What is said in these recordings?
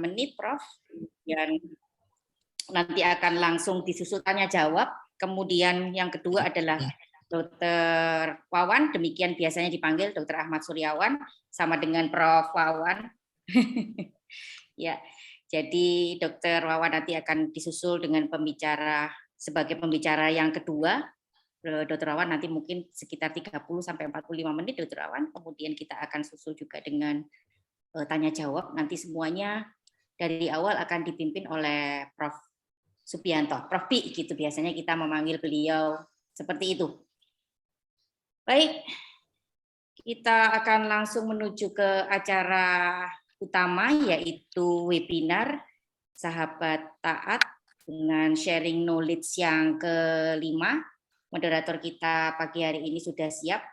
menit, Prof. Dan nanti akan langsung disusul tanya jawab. Kemudian yang kedua adalah Dr. Wawan, demikian biasanya dipanggil Dr. Ahmad Suryawan, sama dengan Prof. Wawan. Ya, jadi Dr. Wawan nanti akan disusul dengan pembicara sebagai pembicara yang kedua. Dr. Wawan nanti mungkin sekitar 30 sampai 45 menit Dr. Wawan. Kemudian kita akan susul juga dengan tanya jawab. Nanti semuanya dari awal akan dipimpin oleh Prof. Supianto, Prof. Pi, gitu biasanya kita memanggil beliau seperti itu. Baik, kita akan langsung menuju ke acara utama, yaitu webinar Sahabat Taat dengan sharing knowledge yang kelima. Moderator kita pagi hari ini sudah siap,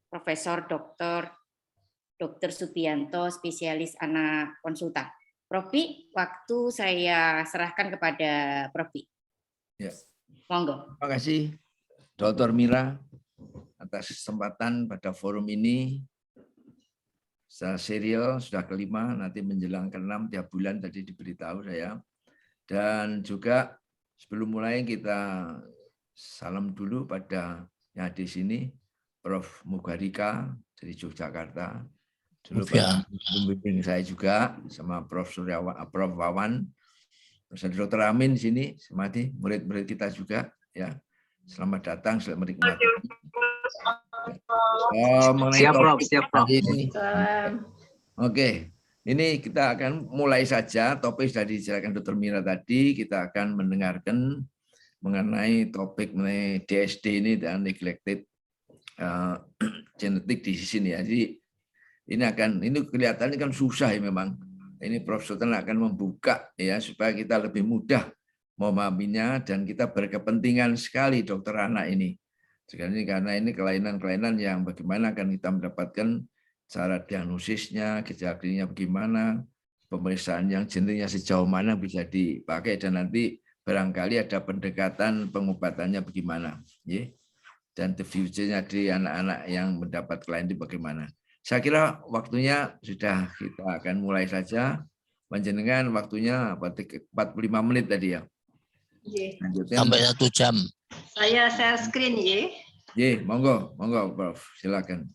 Profesor Dr. Supianto, spesialis anak konsultan. Prof. Pi, waktu saya serahkan kepada Prof. Pi. Ya. Monggo. Terima kasih, Dr. Mira, atas kesempatan pada forum ini. Secara serial sudah kelima, nanti menjelang ke-6 tiap bulan tadi diberitahu saya. Dan juga sebelum mulai kita salam dulu pada yang di sini, Prof. Mugarika dari Yogyakarta. Dulu pembimbing saya juga sama Prof. Prof. Wawan, terus ada Dr. Amin di sini, semati murid-murid kita juga, ya. Selamat datang, selamat menikmati. Siap, Prof. Siap, Prof. Oke, ini kita akan mulai saja. Topik sudah dijelaskan Dr. Mira tadi. Kita akan mendengarkan mengenai topik mengenai DSD ini dan neglected genetik di sini ya. Jadi ini kelihatannya kan susah ya memang. Ini Prof. Sultan akan membuka ya supaya kita lebih mudah memahaminya dan kita berkepentingan sekali dokter anak ini. Karena ini kelainan-kelainan yang bagaimana akan kita mendapatkan cara diagnosisnya, gejala klinisnya bagaimana, pemeriksaan yang jenisnya sejauh mana bisa dipakai dan nanti barangkali ada pendekatan pengobatannya bagaimana. Dan the future-nya di anak-anak yang mendapat kelainan itu bagaimana. Saya kira waktunya sudah kita akan mulai saja. Panjenengan waktunya 45 menit tadi ya. Sampai 1 jam. Saya share screen ya. Monggo Prof. Silakan.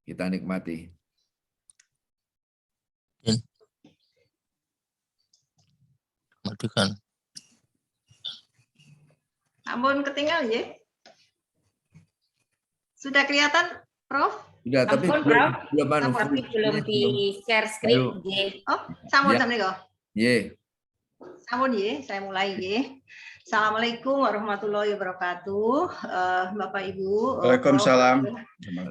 Kita nikmati. Matikan. Ampun ketinggalan ya. Sudah kelihatan, Prof? Sudah, tapi belum di share screen. Oh, sampun kok. Sampun saya mulai Assalamualaikum warahmatullahi wabarakatuh, Bapak Ibu. Waalaikumsalam.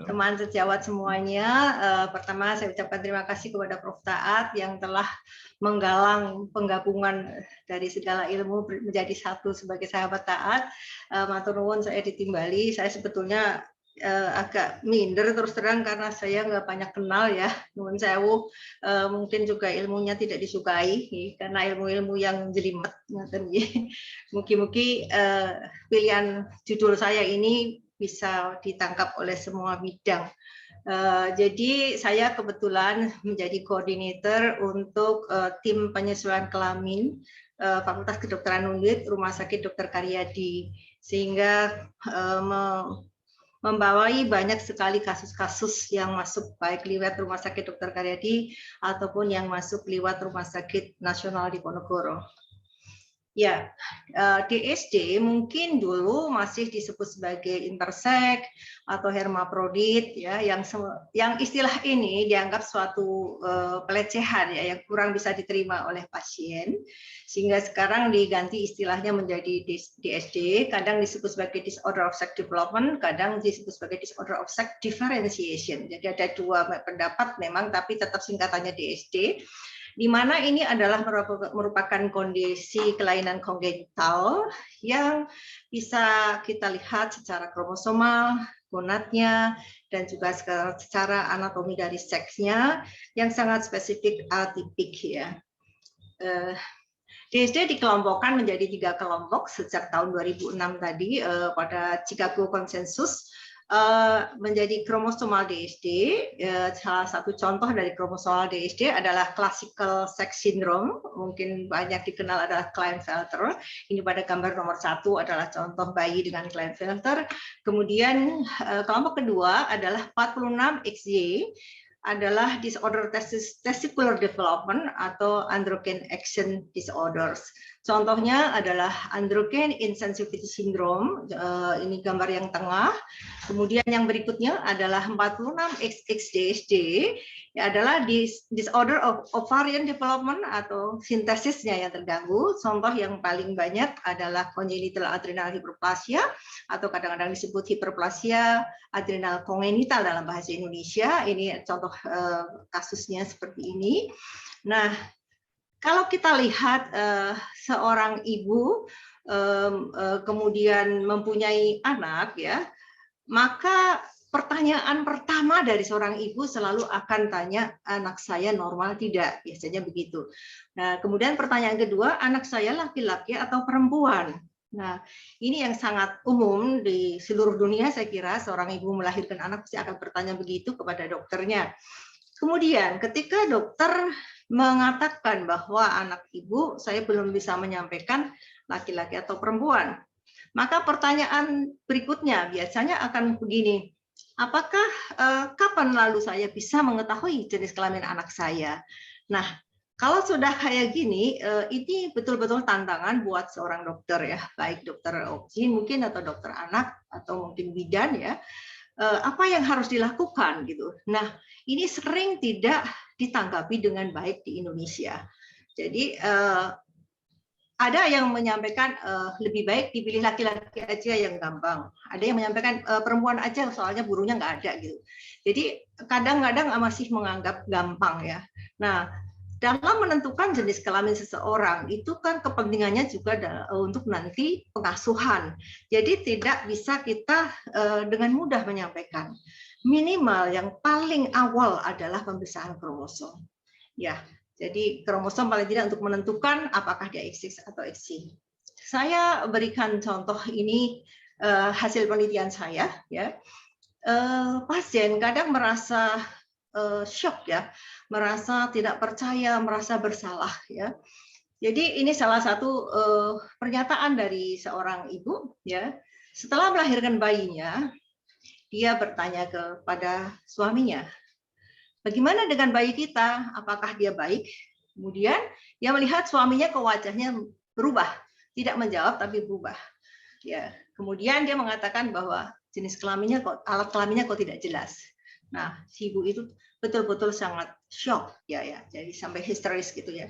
Teman sejawat semuanya. Pertama saya ucapkan terima kasih kepada Prof. Taat yang telah menggalang penggabungan dari segala ilmu menjadi satu sebagai sahabat taat. Matur nuwun saya ditimbali. Saya sebetulnya agak minder terus terang karena saya nggak banyak kenal ya, nuwun sewu, mungkin juga ilmunya tidak disukai karena ilmu-ilmu yang jelimet. Mungkin pilihan judul saya ini bisa ditangkap oleh semua bidang. Jadi saya kebetulan menjadi koordinator untuk tim penyesuaian kelamin Fakultas Kedokteran Unit Rumah Sakit Dr. Karyadi, sehingga membawai banyak sekali kasus-kasus yang masuk baik lewat Rumah Sakit Dr. Karyadi ataupun yang masuk lewat Rumah Sakit Nasional Diponegoro. Ya, DSD mungkin dulu masih disebut sebagai intersek atau hermaprodit ya, yang istilah ini dianggap suatu pelecehan ya yang kurang bisa diterima oleh pasien, sehingga sekarang diganti istilahnya menjadi DSD, kadang disebut sebagai disorder of sex development, kadang disebut sebagai disorder of sex differentiation. Jadi ada dua pendapat memang, tapi tetap singkatannya DSD. Di mana ini adalah merupakan kondisi kelainan kongenital yang bisa kita lihat secara kromosomal, gonadnya, dan juga secara anatomi dari seksnya yang sangat spesifik atipik ya. DSD dikelompokkan menjadi 3 kelompok sejak tahun 2006 tadi pada Chicago Consensus menjadi kromosomal DSD. Salah satu contoh dari kromosomal DSD adalah classical sex syndrome, mungkin banyak dikenal adalah Klinefelter. Ini pada gambar nomor 1 adalah contoh bayi dengan Klinefelter. Kemudian kelompok kedua adalah 46XY, adalah disorder testicular development atau androgen action disorders. Contohnya adalah androgen insensitivity syndrome, ini gambar yang tengah. Kemudian yang berikutnya adalah 46XXDSD, adalah disorder of ovarian development atau sintesisnya yang terganggu. Contoh yang paling banyak adalah congenital adrenal hyperplasia atau kadang-kadang disebut hiperplasia adrenal kongenital dalam bahasa Indonesia. Ini contoh kasusnya seperti ini. Nah, kalau kita lihat seorang ibu kemudian mempunyai anak, ya, maka pertanyaan pertama dari seorang ibu selalu akan tanya, anak saya normal tidak? Biasanya begitu. Nah, kemudian pertanyaan kedua, anak saya laki-laki atau perempuan? Nah, ini yang sangat umum di seluruh dunia, saya kira seorang ibu melahirkan anak pasti akan bertanya begitu kepada dokternya. Kemudian ketika dokter mengatakan bahwa anak ibu saya belum bisa menyampaikan laki-laki atau perempuan, maka pertanyaan berikutnya biasanya akan begini, apakah kapan lalu saya bisa mengetahui jenis kelamin anak saya? Nah, kalau sudah kayak gini, ini betul-betul tantangan buat seorang dokter, ya, baik dokter obgyn mungkin atau dokter anak atau mungkin bidan, ya. Apa yang harus dilakukan gitu. Nah, ini sering tidak ditanggapi dengan baik di Indonesia. Jadi ada yang menyampaikan lebih baik dipilih laki-laki aja yang gampang. Ada yang menyampaikan perempuan aja soalnya burunya nggak ada gitu. Jadi kadang-kadang masih menganggap gampang, ya. Nah, dalam menentukan jenis kelamin seseorang itu kan kepentingannya juga untuk nanti pengasuhan. Jadi tidak bisa kita dengan mudah menyampaikan. Minimal yang paling awal adalah pemeriksaan kromosom. Ya, jadi kromosom paling tidak untuk menentukan apakah dia XX atau XY. Saya berikan contoh ini hasil penelitian saya, ya. Pasien kadang merasa shock, ya, merasa tidak percaya, merasa bersalah, ya. Jadi ini salah satu pernyataan dari seorang ibu, ya. Setelah melahirkan bayinya, dia bertanya kepada suaminya, bagaimana dengan bayi kita? Apakah dia baik? Kemudian dia melihat suaminya ke wajahnya berubah, tidak menjawab tapi berubah. Ya, kemudian dia mengatakan bahwa jenis kelaminnya kok, alat kelaminnya kok tidak jelas. Nah, si ibu itu betul-betul sangat shock, ya, jadi sampai histeris gitu, ya.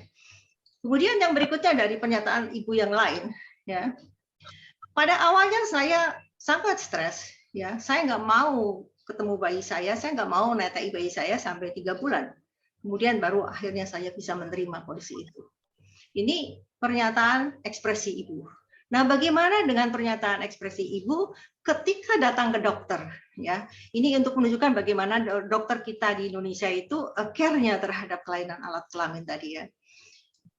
Kemudian yang berikutnya dari pernyataan ibu yang lain, ya. Pada awalnya saya sangat stres, ya. Saya nggak mau ketemu bayi saya nggak mau netai bayi saya sampai 3 bulan. Kemudian baru akhirnya saya bisa menerima kondisi itu. Ini pernyataan ekspresi ibu. Nah, bagaimana dengan pernyataan ekspresi ibu ketika datang ke dokter, ya? Ini untuk menunjukkan bagaimana dokter kita di Indonesia itu care-nya terhadap kelainan alat kelamin tadi, ya.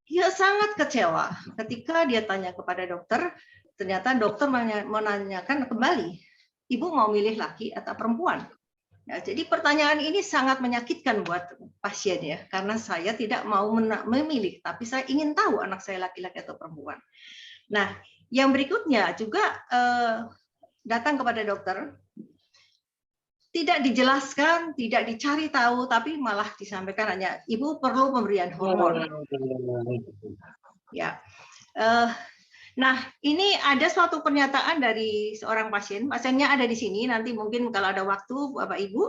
Dia sangat kecewa ketika dia tanya kepada dokter, ternyata dokter menanyakan kembali, ibu mau milih laki atau perempuan? Ya, jadi pertanyaan ini sangat menyakitkan buat pasien, ya, karena saya tidak mau memilih, tapi saya ingin tahu anak saya laki-laki atau perempuan. Nah, yang berikutnya juga datang kepada dokter, tidak dijelaskan, tidak dicari tahu, tapi malah disampaikan hanya ibu perlu pemberian hormon. Ya, nah ini ada suatu pernyataan dari seorang pasien, pasiennya ada di sini. Nanti mungkin kalau ada waktu Bapak Ibu,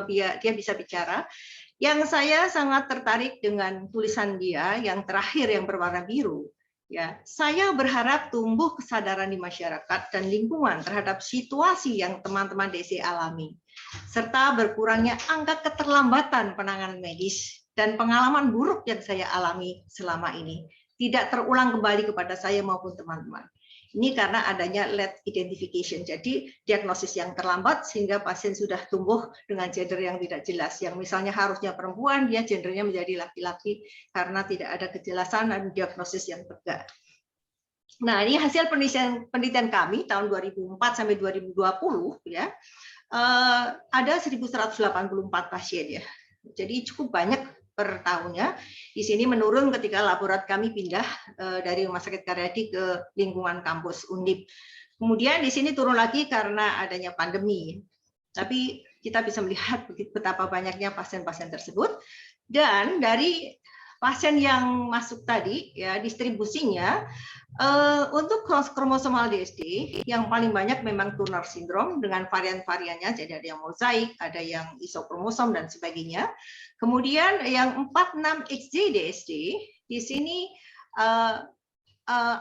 dia bisa bicara. Yang saya sangat tertarik dengan tulisan dia yang terakhir yang berwarna biru. Ya, saya berharap tumbuh kesadaran di masyarakat dan lingkungan terhadap situasi yang teman-teman DC alami, serta berkurangnya angka keterlambatan penanganan medis dan pengalaman buruk yang saya alami selama ini tidak terulang kembali kepada saya maupun teman-teman. Ini karena adanya late identification, jadi diagnosis yang terlambat sehingga pasien sudah tumbuh dengan gender yang tidak jelas. Yang misalnya harusnya perempuan, dia gendernya menjadi laki-laki karena tidak ada kejelasan dan diagnosis yang tegak. Nah, ini hasil penelitian kami tahun 2004 sampai 2020, ya. ada 1.184 pasien ya. Jadi cukup banyak per tahunnya. Di sini menurun ketika laborat kami pindah dari Rumah Sakit Karyadi ke lingkungan kampus Undip. Kemudian di sini turun lagi karena adanya pandemi. Tapi kita bisa melihat betapa banyaknya pasien-pasien tersebut. Dan dari pasien yang masuk tadi, ya distribusinya untuk kromosomal DSD yang paling banyak memang Turner syndrome dengan varian-variannya, jadi ada yang mozaik, ada yang isokromosom dan sebagainya. Kemudian yang 46XJ DSD di sini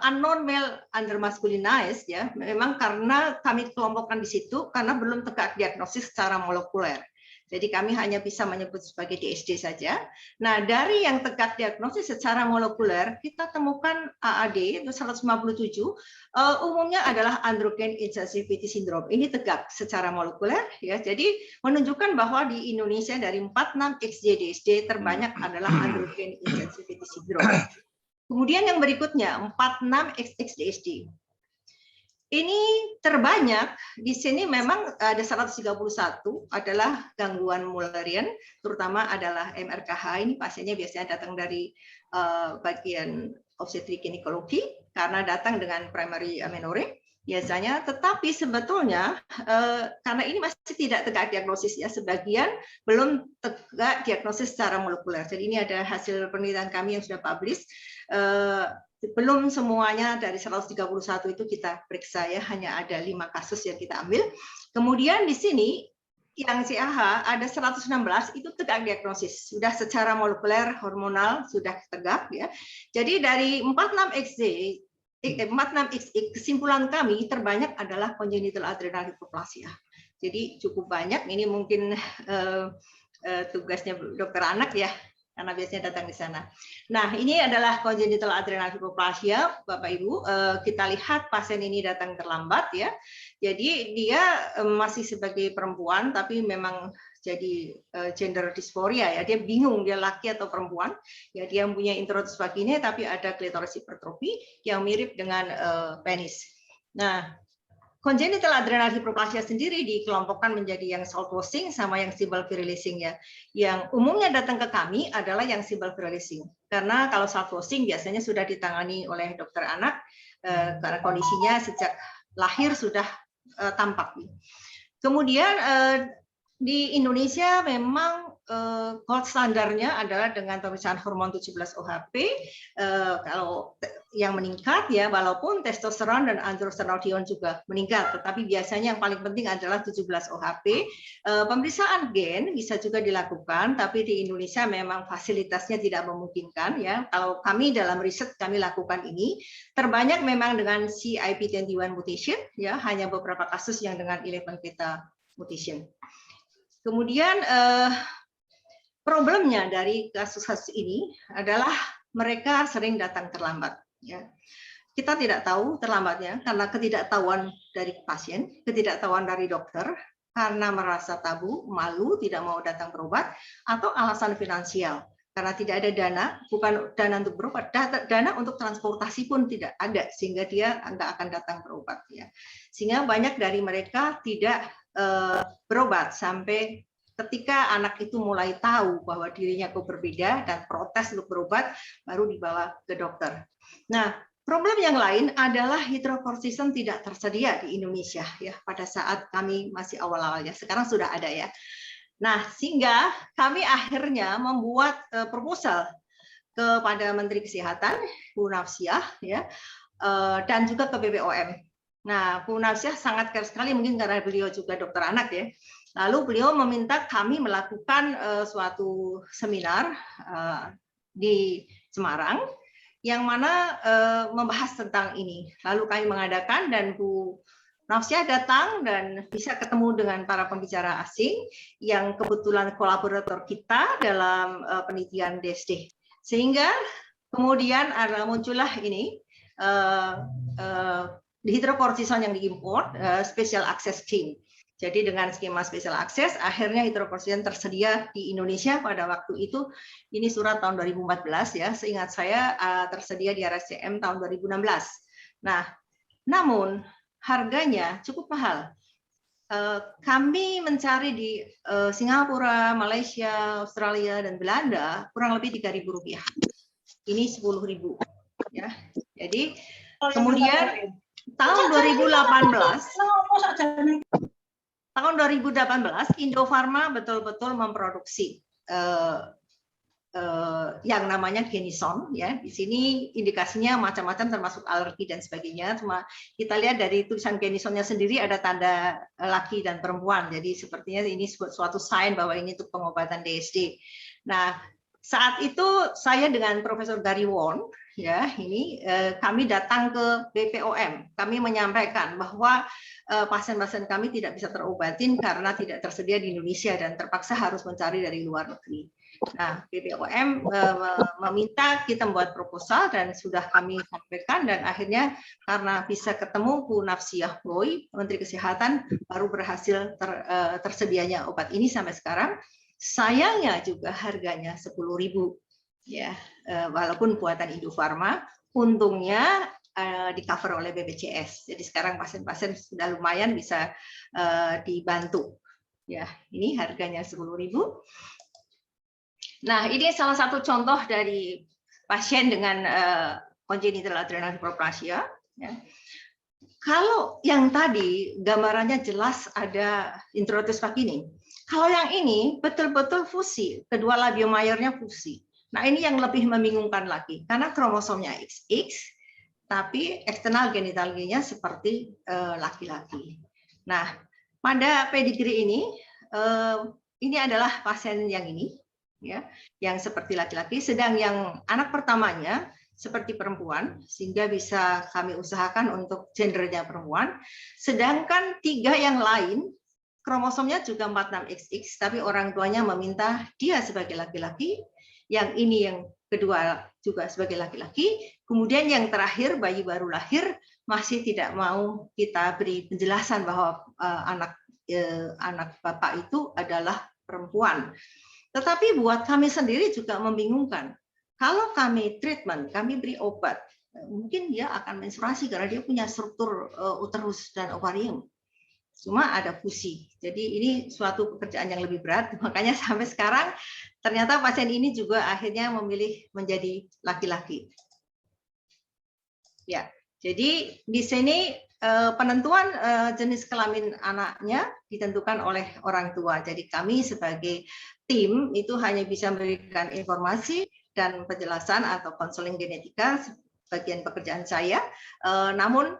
unknown male undermasculinized ya, memang karena kami kelompokkan di situ karena belum tegak diagnosis secara molekuler. Jadi kami hanya bisa menyebut sebagai DSD saja. Nah, dari yang tegak diagnosis secara molekuler, kita temukan AAD itu 157, umumnya adalah androgen insensitivity syndrome. Ini tegak secara molekuler, ya. Jadi menunjukkan bahwa di Indonesia dari 46XJ-DSD terbanyak adalah androgen insensitivity syndrome. Kemudian yang berikutnya 46XX-DSD. Ini terbanyak di sini memang ada 131 adalah gangguan Mullerian, terutama adalah MRKH. Ini pasiennya biasanya datang dari bagian obstetrik ginekologi karena datang dengan primary amenorrhea biasanya, tetapi sebetulnya karena ini masih tidak tegak diagnosis ya, sebagian belum tegak diagnosis secara molekuler. Jadi ini ada hasil penelitian kami yang sudah publish. Belum semuanya dari 131 itu kita periksa ya, hanya ada 5 kasus yang kita ambil. Kemudian di sini yang CAH ada 116 itu tegak diagnosis, sudah secara molekuler hormonal sudah tegak ya. Jadi dari 46XX kesimpulan kami terbanyak adalah congenital adrenal hypoplasia. Jadi cukup banyak, ini mungkin tugasnya dokter anak ya, karena biasanya datang di sana. Nah, ini adalah congenital adrenal hypoplasia, Bapak Ibu. Kita lihat pasien ini datang terlambat ya. Jadi dia masih sebagai perempuan, tapi memang jadi gender dysphoria ya. Dia bingung dia laki atau perempuan. Ya, dia punya introitus vaginae, tapi ada klitoris hipertrofi yang mirip dengan penis. Nah, congenital adrenal hypoplasia sendiri dikelompokkan menjadi yang salt washing sama yang simple virilising ya. Yang umumnya datang ke kami adalah yang simple virilising. Karena kalau salt washing biasanya sudah ditangani oleh dokter anak karena kondisinya sejak lahir sudah tampak. Kemudian di Indonesia memang gold standarnya adalah dengan pemeriksaan hormon 17-OHP kalau yang meningkat ya, walaupun testosteron dan androstenedion juga meningkat, tetapi biasanya yang paling penting adalah 17-OHP. Pemeriksaan gen bisa juga dilakukan, tapi di Indonesia memang fasilitasnya tidak memungkinkan ya. Kalau kami dalam riset kami lakukan ini terbanyak memang dengan CIP21 mutation ya, hanya beberapa kasus yang dengan 11 beta mutation. Kemudian problemnya dari kasus-kasus ini adalah mereka sering datang terlambat. Ya. Kita tidak tahu terlambatnya karena ketidaktahuan dari pasien, ketidaktahuan dari dokter, karena merasa tabu, malu, tidak mau datang berobat, atau alasan finansial. Karena tidak ada dana, bukan dana untuk berobat, dana untuk transportasi pun tidak ada, sehingga dia nggak akan datang berobat. Ya. Sehingga banyak dari mereka tidak berobat sampai ketika anak itu mulai tahu bahwa dirinya kok berbeda dan protes untuk berobat, baru dibawa ke dokter. Nah, problem yang lain adalah hidrokortison tidak tersedia di Indonesia ya pada saat kami masih awal-awalnya. Sekarang sudah ada ya. Nah, sehingga kami akhirnya membuat proposal kepada Menteri Kesehatan, Bu Nafsiah ya, dan juga ke BPOM. Nah, Bu Nafsiah sangat care sekali mungkin karena beliau juga dokter anak ya. Lalu beliau meminta kami melakukan suatu seminar di Semarang yang mana membahas tentang ini. Lalu kami mengadakan dan Bu Nafsiah datang dan bisa ketemu dengan para pembicara asing yang kebetulan kolaborator kita dalam penelitian DSD. Sehingga kemudian muncullah ini hidrokortison yang diimpor, special access scheme. Jadi dengan skema special access, akhirnya hidrokortison tersedia di Indonesia pada waktu itu. Ini surat tahun 2014 ya, seingat saya tersedia di RSCM tahun 2016. Nah, namun harganya cukup mahal. kami mencari di Singapura, Malaysia, Australia, dan Belanda kurang lebih Rp3.000. Ini 10.000. Ya. Jadi kemudian tahun 2018 Indofarma betul-betul memproduksi yang namanya Genison, ya. Di sini indikasinya macam-macam termasuk alergi dan sebagainya. Cuma kita lihat dari tulisan Genisonnya sendiri ada tanda laki dan perempuan. Jadi sepertinya ini suatu sign bahwa ini untuk pengobatan DSD. Nah, saat itu saya dengan Profesor Gary Won, ya, ini kami datang ke BPOM. Kami menyampaikan bahwa pasien-pasien kami tidak bisa terobatin karena tidak tersedia di Indonesia dan terpaksa harus mencari dari luar negeri. Nah, BPOM meminta kita membuat proposal dan sudah kami sampaikan, dan akhirnya karena bisa ketemu Bu Nafsiyah Boy, Menteri Kesehatan, baru berhasil tersedianya obat ini sampai sekarang. Sayangnya juga harganya 10.000, ya, walaupun buatan Indofarma. Untungnya di cover oleh BPJS. Jadi sekarang pasien-pasien sudah lumayan bisa dibantu. Ya, ini harganya 10.000. Nah, ini salah satu contoh dari pasien dengan congenital adrenal hyperplasia. Ya. Kalau yang tadi gambarannya jelas ada introitus vaginae. Kalau yang ini betul-betul fusi, kedua labiomayornya fusi. Nah, ini yang lebih membingungkan lagi, karena kromosomnya XX, tapi eksternal genitalnya seperti laki-laki. Nah, pada pedigree ini adalah pasien yang ini, ya, yang seperti laki-laki, sedang yang anak pertamanya seperti perempuan, sehingga bisa kami usahakan untuk gendernya perempuan. Sedangkan 3 yang lain kromosomnya juga 46XX, tapi orang tuanya meminta dia sebagai laki-laki, yang ini yang kedua juga sebagai laki-laki, kemudian yang terakhir bayi baru lahir masih tidak mau kita beri penjelasan bahwa anak bapak itu adalah perempuan. Tetapi buat kami sendiri juga membingungkan. Kalau kami treatment, kami beri obat, mungkin dia akan menstruasi karena dia punya struktur uterus dan ovarium. Cuma ada fusi. Jadi ini suatu pekerjaan yang lebih berat. Makanya sampai sekarang ternyata pasien ini juga akhirnya memilih menjadi laki-laki. Ya, jadi di sini penentuan jenis kelamin anaknya ditentukan oleh orang tua. Jadi kami sebagai tim itu hanya bisa memberikan informasi dan penjelasan atau konseling genetika bagian pekerjaan saya. Namun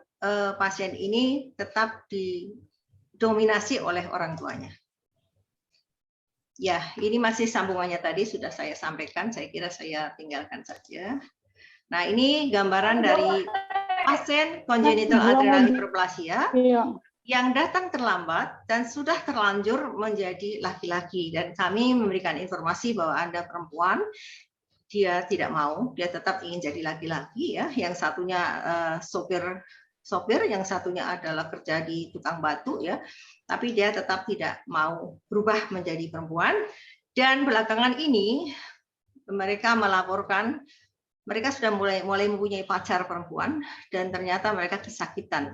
pasien ini tetap didominasi oleh orang tuanya. Ya, ini masih sambungannya tadi sudah saya sampaikan. Saya kira saya tinggalkan saja. Nah, ini gambaran dari pasien congenital adrenal hyperplasia yang datang terlambat dan sudah terlanjur menjadi laki-laki, dan kami memberikan informasi bahwa Anda perempuan, dia tidak mau, dia tetap ingin jadi laki-laki, ya. Yang satunya sopir, yang satunya adalah kerja di tukang batu, ya. Tapi dia tetap tidak mau berubah menjadi perempuan. Dan belakangan ini mereka melaporkan mereka sudah mulai mempunyai pacar perempuan, dan ternyata mereka kesakitan.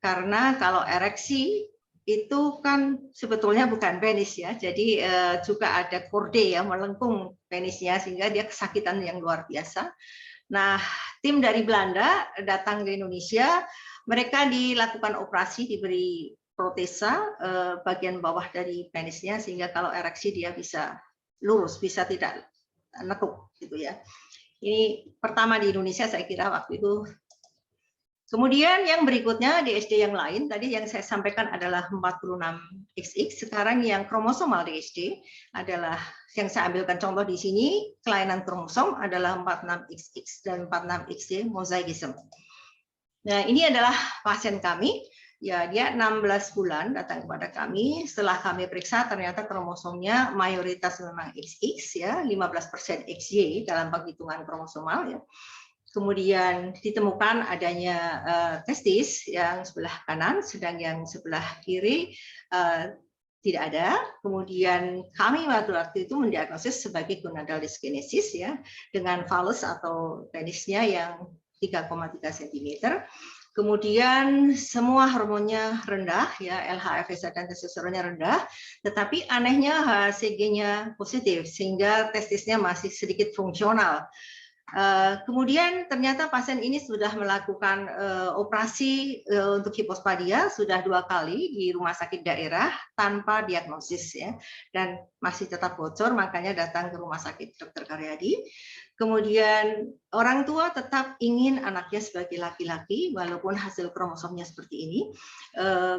Karena kalau ereksi itu kan sebetulnya bukan penis, ya, jadi juga ada korde yang melengkung penisnya sehingga dia kesakitan yang luar biasa. Nah, tim dari Belanda datang ke Indonesia, mereka dilakukan operasi, diberi protesa bagian bawah dari penisnya sehingga kalau ereksi dia bisa lurus, bisa tidak nekuk, gitu ya. Ini pertama di Indonesia saya kira waktu itu. Kemudian yang berikutnya DSD yang lain, tadi yang saya sampaikan adalah 46XX, sekarang yang kromosomal DSD adalah yang saya ambilkan contoh di sini, kelainan kromosom adalah 46XX dan 46XY mosaicism. Nah, ini adalah pasien kami, ya, dia 16 bulan datang kepada kami, setelah kami periksa ternyata kromosomnya mayoritas memang XX, ya, 15% XY dalam penghitungan kromosomal, ya. Kemudian ditemukan adanya testis yang sebelah kanan, sedang yang sebelah kiri tidak ada. Kemudian kami waktu itu mendiagnosis sebagai gonadal dyskinesis, ya, dengan phallus atau penisnya yang 3,3 cm. Kemudian semua hormonnya rendah, ya LH, FSH dan testosteronnya rendah, tetapi anehnya HCG-nya positif sehingga testisnya masih sedikit fungsional. Kemudian ternyata pasien ini sudah melakukan operasi untuk hipospadia sudah 2 kali di rumah sakit daerah tanpa diagnosis, ya, dan masih tetap bocor, makanya datang ke rumah sakit Dr. Karyadi. Kemudian orang tua tetap ingin anaknya sebagai laki-laki walaupun hasil kromosomnya seperti ini,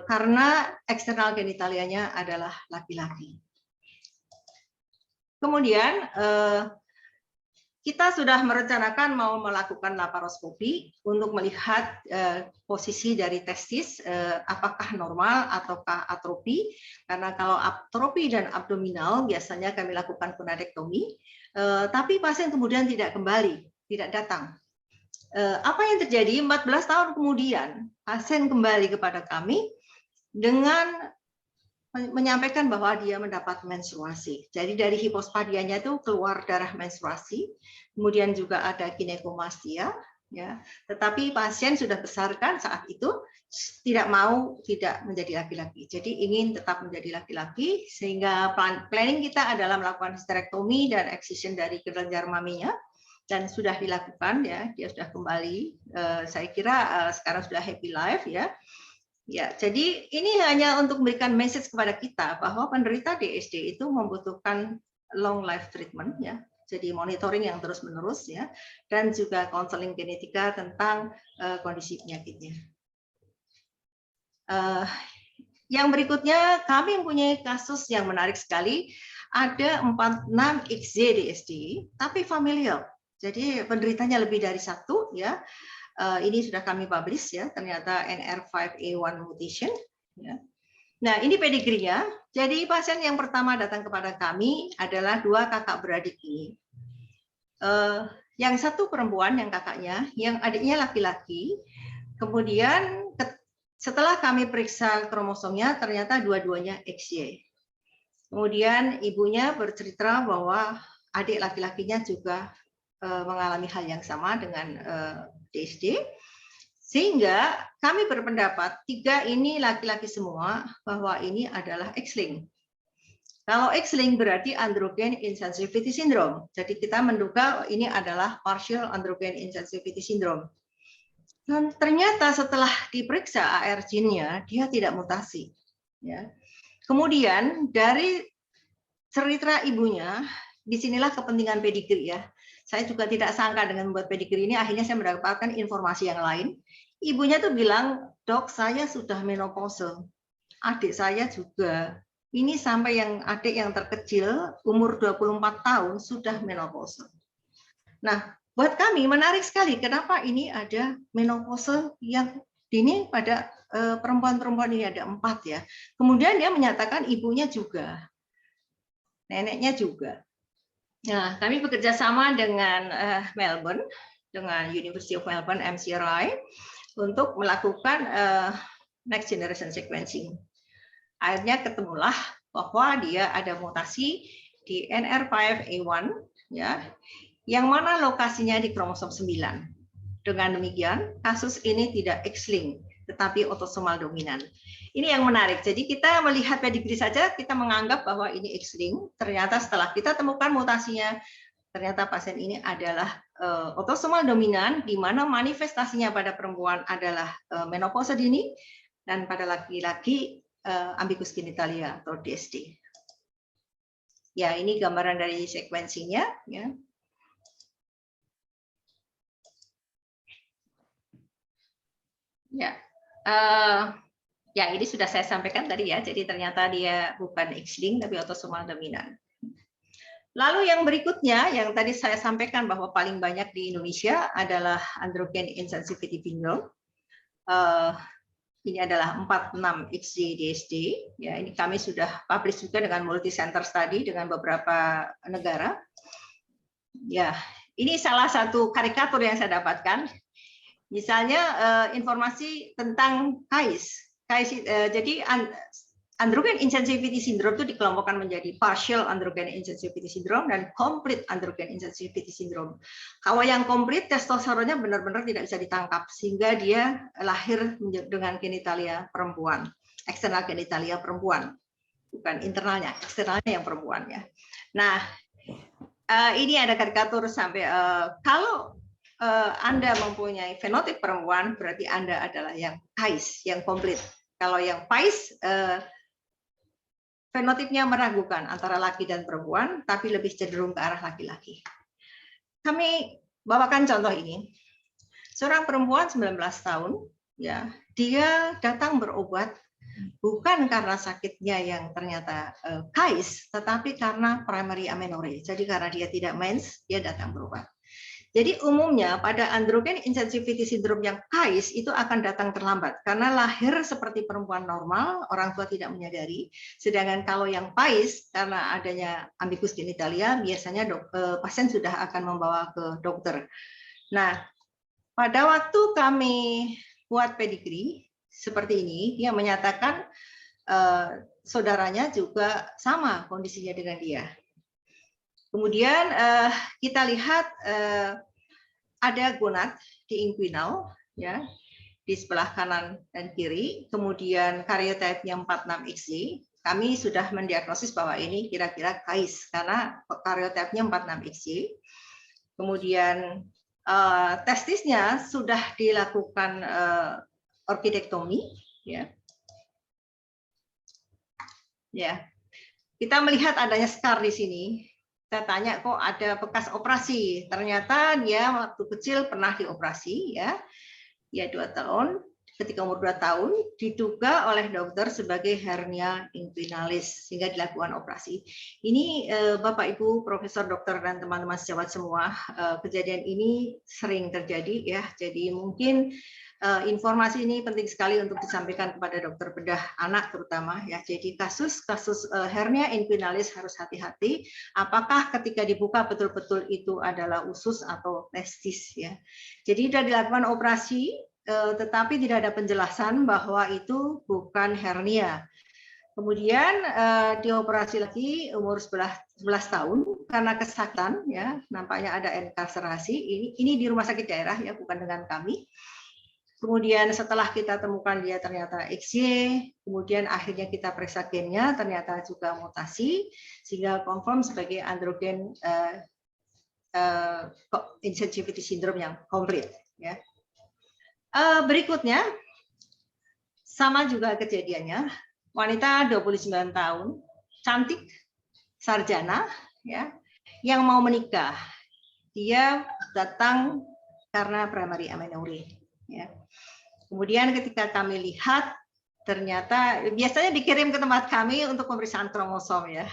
karena eksternal genitalianya adalah laki-laki. Kemudian kita sudah merencanakan mau melakukan laparoskopi untuk melihat posisi dari testis, apakah normal ataukah atrofi. Karena kalau atrofi dan abdominal biasanya kami lakukan punadektomi, tapi pasien kemudian tidak kembali, tidak datang. Apa yang terjadi? 14 tahun kemudian pasien kembali kepada kami dengan menyampaikan bahwa dia mendapat menstruasi. Jadi dari hipospadianya itu keluar darah menstruasi, kemudian juga ada ginekomastia, ya. Tetapi pasien sudah besarkan saat itu tidak mau tidak menjadi laki-laki. Jadi ingin tetap menjadi laki-laki, sehingga planning kita adalah melakukan histerektomi dan excision dari kelenjar maminya, dan sudah dilakukan, ya. Dia sudah kembali. Saya kira sekarang sudah happy life, ya. Ya, jadi ini hanya untuk memberikan message kepada kita bahwa penderita DSD itu membutuhkan long life treatment, ya. Jadi monitoring yang terus-menerus, ya, dan juga konseling genetika tentang kondisi penyakitnya. Yang berikutnya kami mempunyai kasus yang menarik sekali. Ada 46 XZ DSD, tapi familial. Jadi penderitanya lebih dari 1, ya. Ini sudah kami publish, ya, ternyata NR5A1 mutation, ya. Nah, ini pedigrinya. Jadi pasien yang pertama datang kepada kami adalah 2 kakak beradik ini. Yang satu perempuan, yang kakaknya, yang adiknya laki-laki. Kemudian setelah kami periksa kromosomnya, ternyata dua-duanya XY. Kemudian ibunya bercerita bahwa adik laki-lakinya juga mengalami hal yang sama dengan DSD, sehingga kami berpendapat 3 ini laki-laki semua bahwa ini adalah X-linked. Kalau X-linked berarti androgen insensitivity syndrome. Jadi kita menduga ini adalah partial androgen insensitivity syndrome. Dan ternyata setelah diperiksa AR gene-nya dia tidak mutasi. Ya. Kemudian dari cerita ibunya, disinilah kepentingan pedigree, ya. Saya juga tidak sangka dengan membuat pedigree ini, akhirnya saya mendapatkan informasi yang lain. Ibunya tuh bilang, "Dok, saya sudah menopause. Adik saya juga. Ini sampai yang adik yang terkecil, umur 24 tahun, sudah menopause." Nah, buat kami menarik sekali, kenapa ini ada menopause yang dini pada perempuan-perempuan ini ada 4, ya. Kemudian dia menyatakan ibunya juga, neneknya juga. Nah, kami bekerja sama dengan Melbourne, dengan University of Melbourne, MCRI, untuk melakukan next generation sequencing. Akhirnya ketemulah bahwa dia ada mutasi di NR5A1, ya, yang mana lokasinya di kromosom 9. Dengan demikian, kasus ini tidak X-linked, tetapi autosomal dominan. Ini yang menarik. Jadi kita melihat pedigree saja, kita menganggap bahwa ini X-linked. Ternyata setelah kita temukan mutasinya, ternyata pasien ini adalah autosomal dominan, di mana manifestasinya pada perempuan adalah menopause dini, dan pada laki-laki ambiguous genitalia atau DSD. Ya, ini gambaran dari sequencingnya, ya. Ya. Ya, ini sudah saya sampaikan tadi, ya. Jadi ternyata dia bukan X-linked tapi autosomal dominan. Lalu yang berikutnya yang tadi saya sampaikan bahwa paling banyak di Indonesia adalah androgen insensitivity syndrome. Ini adalah 46 XZ DSD. Ya, ini kami sudah publish juga dengan multi center study dengan beberapa negara. Ya, ini salah satu karikatur yang saya dapatkan. Misalnya informasi tentang KAIS. Jadi androgen insensitivity syndrome itu dikelompokkan menjadi partial androgen insensitivity syndrome dan complete androgen insensitivity syndrome. Kalau yang complete, testosteronnya benar-benar tidak bisa ditangkap sehingga dia lahir dengan genitalia perempuan, eksternal genitalia perempuan, bukan internalnya, eksternalnya yang perempuan ya. Nah, ini ada karikatur sampai kalau Anda mempunyai fenotip perempuan, berarti Anda adalah yang PAIS, yang komplit. Kalau yang PAIS, fenotipnya meragukan antara laki dan perempuan, tapi lebih cenderung ke arah laki-laki. Kami bawakan contoh ini. Seorang perempuan 19 tahun, ya, dia datang berobat bukan karena sakitnya yang ternyata KAIS, tetapi karena primary amenorrhea. Jadi karena dia tidak mens, dia datang berobat. Jadi umumnya pada androgen insensitivity syndrome yang KAIS itu akan datang terlambat karena lahir seperti perempuan normal, orang tua tidak menyadari. Sedangkan kalau yang PAIS karena adanya amicus genitalia biasanya pasien sudah akan membawa ke dokter. Nah, pada waktu kami buat pedigree seperti ini, dia menyatakan saudaranya juga sama kondisinya dengan dia. Kemudian kita lihat ada gonad di inguinal, ya, di sebelah kanan dan kiri. Kemudian karyotype-nya 46XY. Kami sudah mendiagnosis bahwa ini kira-kira KAIS karena karyotype-nya 46XY. Kemudian testisnya sudah dilakukan orkidektomi, ya. Ya, kita melihat adanya scar di sini. Saya tanya kok ada bekas operasi. Ternyata dia waktu kecil pernah dioperasi, ya. Dia 2 tahun, ketika umur 2 tahun diduga oleh dokter sebagai hernia inguinalis sehingga dilakukan operasi. Ini Bapak Ibu Profesor Dokter dan teman-teman sejawat semua, kejadian ini sering terjadi ya. Jadi mungkin informasi ini penting sekali untuk disampaikan kepada dokter bedah anak terutama ya. Jadi kasus-kasus hernia inguinalis harus hati-hati. Apakah ketika dibuka betul-betul itu adalah usus atau testis ya. Jadi sudah dilakukan operasi, tetapi tidak ada penjelasan bahwa itu bukan hernia. Kemudian dioperasi lagi umur 11 tahun karena kesakitan ya, nampaknya ada enkarserasi. Ini di rumah sakit daerah ya, bukan dengan kami. Kemudian setelah kita temukan dia ternyata XY, kemudian akhirnya kita periksa gennya ternyata juga mutasi sehingga confirm sebagai androgen insensitivity syndrome yang komplit ya. Berikutnya sama juga kejadiannya, wanita 29 tahun, cantik, sarjana ya, yang mau menikah. Dia datang karena primary amenorrhea ya. Kemudian ketika kami lihat ternyata biasanya dikirim ke tempat kami untuk pemeriksaan kromosom ya.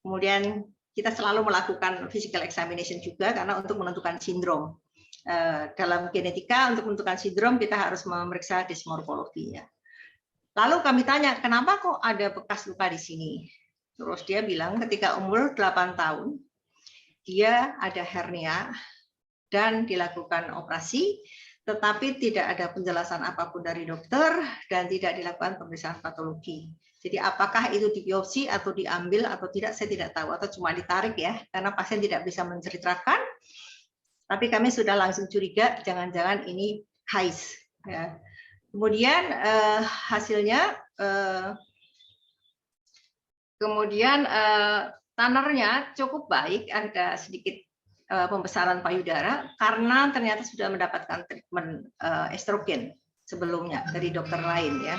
Kemudian kita selalu melakukan physical examination juga karena untuk menentukan sindrom. Dalam genetika untuk menentukan sindrom kita harus memeriksa dismorfologinya. Lalu kami tanya, kenapa kok ada bekas luka di sini? Terus dia bilang ketika umur 8 tahun dia ada hernia dan dilakukan operasi, tetapi tidak ada penjelasan apapun dari dokter dan tidak dilakukan pemeriksaan patologi. Jadi apakah itu dibiopsi atau diambil atau tidak saya tidak tahu, atau cuma ditarik ya, karena pasien tidak bisa menceritakan. Tapi kami sudah langsung curiga jangan-jangan ini KAIS. Ya. Kemudian hasilnya, kemudian tannernya cukup baik, ada sedikit pembesaran payudara karena ternyata sudah mendapatkan treatment estrogen sebelumnya dari dokter lain ya.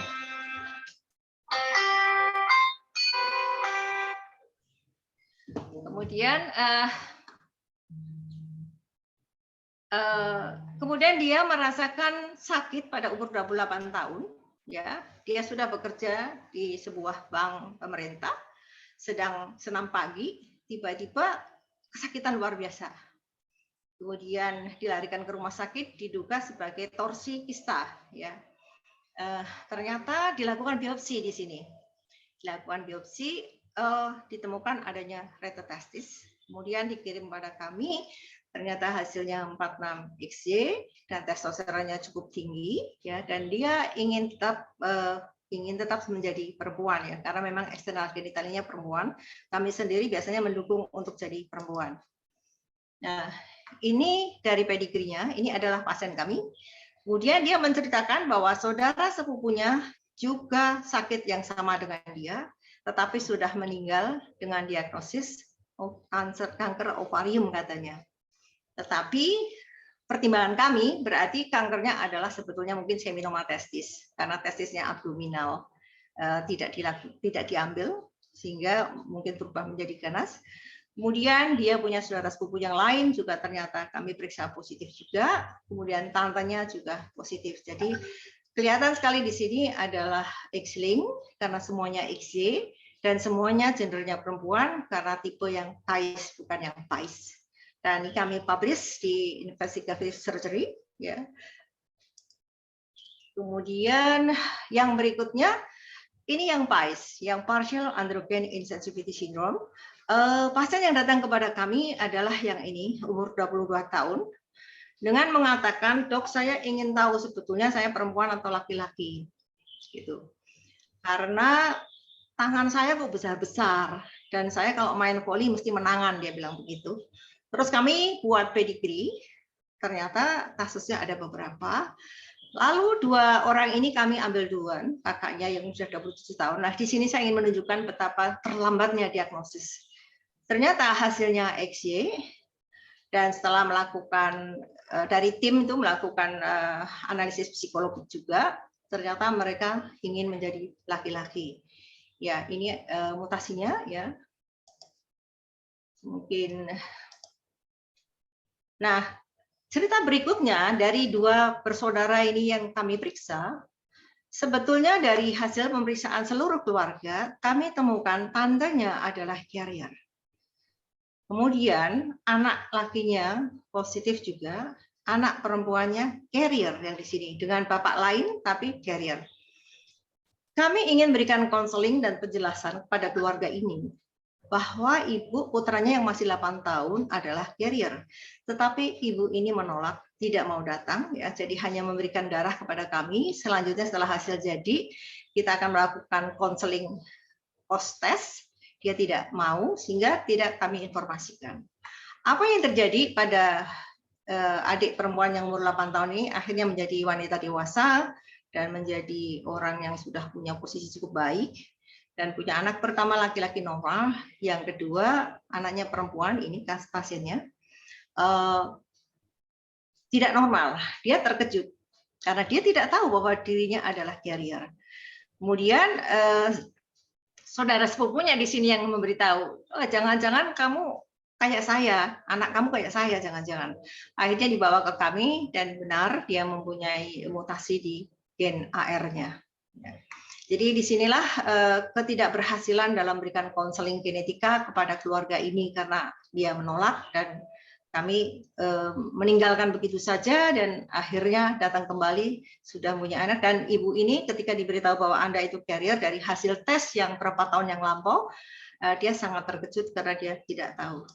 Kemudian dia merasakan sakit pada umur 28 tahun ya. Dia sudah bekerja di sebuah bank pemerintah, sedang senam pagi, tiba-tiba kesakitan luar biasa. Kemudian dilarikan ke rumah sakit diduga sebagai torsi kista ya. Ternyata dilakukan biopsi di sini. Dilakukan biopsi, ditemukan adanya retotestis. Kemudian dikirim pada kami, ternyata hasilnya 46XY dan testosteronnya cukup tinggi ya, dan dia ingin tetap ingin tetap menjadi perempuan ya, karena memang eksternal genitalinya perempuan. Kami sendiri biasanya mendukung untuk jadi perempuan. Nah, ini dari pedigrinya, ini adalah pasien kami. Kemudian dia menceritakan bahwa saudara sepupunya juga sakit yang sama dengan dia, tetapi sudah meninggal dengan diagnosis kanker ovarium katanya. Tetapi pertimbangan kami berarti kankernya adalah sebetulnya mungkin seminoma testis, karena testisnya abdominal, tidak diambil sehingga mungkin berubah menjadi ganas. Kemudian dia punya saudara sepupu yang lain juga ternyata kami periksa positif juga, kemudian tantenya juga positif. Jadi kelihatan sekali di sini adalah X-linked karena semuanya XY dan semuanya gendernya perempuan karena tipe yang TICE bukan yang PICE. Dan ini kami publish di Investigative Surgery. Ya. Kemudian yang berikutnya, ini yang PICE, yang Partial Androgen Insensitivity Syndrome. Pasien yang datang kepada kami adalah yang ini, umur 22 tahun, dengan mengatakan, dok saya ingin tahu sebetulnya saya perempuan atau laki-laki. Gitu. Karena tangan saya kok besar-besar, dan saya kalau main voli mesti menangan, dia bilang begitu. Terus kami buat pedigree, ternyata kasusnya ada beberapa. Lalu dua orang ini kami ambil duluan, kakaknya yang sudah 27 tahun. Nah, di sini saya ingin menunjukkan betapa terlambatnya diagnosis. Ternyata hasilnya XY, dan setelah melakukan, dari tim itu melakukan analisis psikologi juga, ternyata mereka ingin menjadi laki-laki. Ya, ini mutasinya ya. Mungkin. Nah, cerita berikutnya dari dua bersaudara ini yang kami periksa, sebetulnya dari hasil pemeriksaan seluruh keluarga, kami temukan tandanya adalah carrier. Kemudian anak lakinya positif juga, anak perempuannya carrier yang di sini dengan bapak lain tapi carrier. Kami ingin berikan konseling dan penjelasan kepada keluarga ini bahwa ibu putranya yang masih 8 tahun adalah carrier, tetapi ibu ini menolak, tidak mau datang, ya, jadi hanya memberikan darah kepada kami. Selanjutnya setelah hasil jadi, kita akan melakukan konseling post test. Dia tidak mau, sehingga tidak kami informasikan. Apa yang terjadi pada adik perempuan yang umur 8 tahun ini akhirnya menjadi wanita dewasa dan menjadi orang yang sudah punya posisi cukup baik. Dan punya anak pertama laki-laki normal, yang kedua anaknya perempuan, ini pasiennya tidak normal. Dia terkejut karena dia tidak tahu bahwa dirinya adalah carrier. Kemudian saudara sepupunya di sini yang memberitahu, oh, jangan-jangan kamu kayak saya, anak kamu kayak saya, jangan-jangan. Akhirnya dibawa ke kami dan benar dia mempunyai mutasi di gen AR-nya. Jadi disinilah ketidakberhasilan dalam memberikan konseling genetika kepada keluarga ini karena dia menolak dan kami meninggalkan begitu saja dan akhirnya datang kembali sudah punya anak. Dan ibu ini ketika diberitahu bahwa Anda itu carrier dari hasil tes yang berapa tahun yang lampau, dia sangat terkejut karena dia tidak tahu.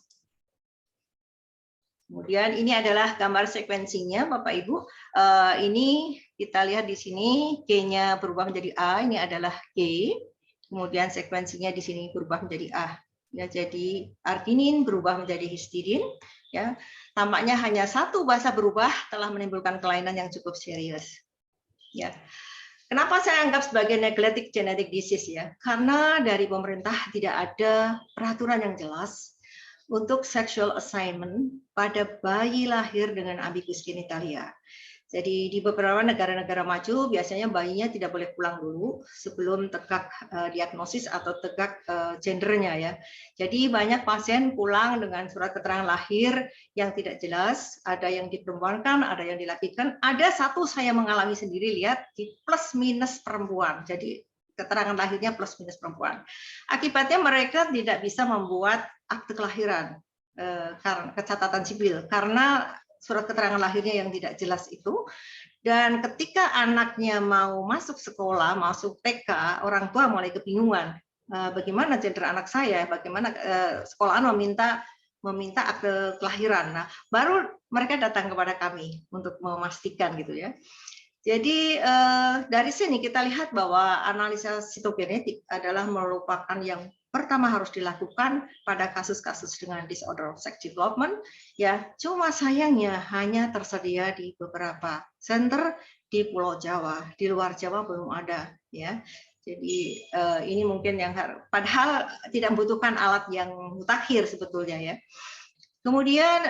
Kemudian ini adalah gambar sequencingnya Bapak Ibu. Ini kita lihat di sini G-nya berubah menjadi A, ini adalah G. Kemudian sequencingnya di sini berubah menjadi A. Ya, jadi arginin berubah menjadi histidin. Ya, tampaknya hanya satu basa berubah telah menimbulkan kelainan yang cukup serius. Ya. Kenapa saya anggap sebagai neglected genetic disease ya? Karena dari pemerintah tidak ada peraturan yang jelas untuk sexual assignment pada bayi lahir dengan ambiguous genitalia. Jadi di beberapa negara-negara maju biasanya bayinya tidak boleh pulang dulu sebelum tegak diagnosis atau tegak gendernya ya. Jadi banyak pasien pulang dengan surat keterangan lahir yang tidak jelas, ada yang diperempuankan, ada yang dilakikan. Ada satu saya mengalami sendiri, lihat di plus minus perempuan. Jadi keterangan lahirnya plus minus perempuan. Akibatnya mereka tidak bisa membuat akte kelahiran, catatan sipil karena surat keterangan lahirnya yang tidak jelas itu. Dan ketika anaknya mau masuk sekolah, masuk TK, orang tua mulai kebingungan. Bagaimana gender anak saya? Bagaimana sekolahan meminta akte kelahiran? Nah, baru mereka datang kepada kami untuk memastikan gitu ya. Jadi dari sini kita lihat bahwa analisa sitogenetik adalah merupakan yang pertama harus dilakukan pada kasus-kasus dengan disorder of sex development. Ya, cuma sayangnya hanya tersedia di beberapa center di Pulau Jawa, di luar Jawa belum ada. Ya, jadi ini mungkin yang padahal tidak membutuhkan alat yang mutakhir sebetulnya ya. Kemudian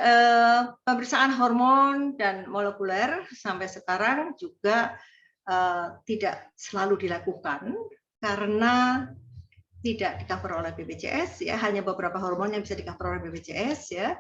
pemeriksaan hormon dan molekuler sampai sekarang juga tidak selalu dilakukan karena tidak di-cover oleh BPJS ya, hanya beberapa hormon yang bisa di-cover oleh BPJS ya.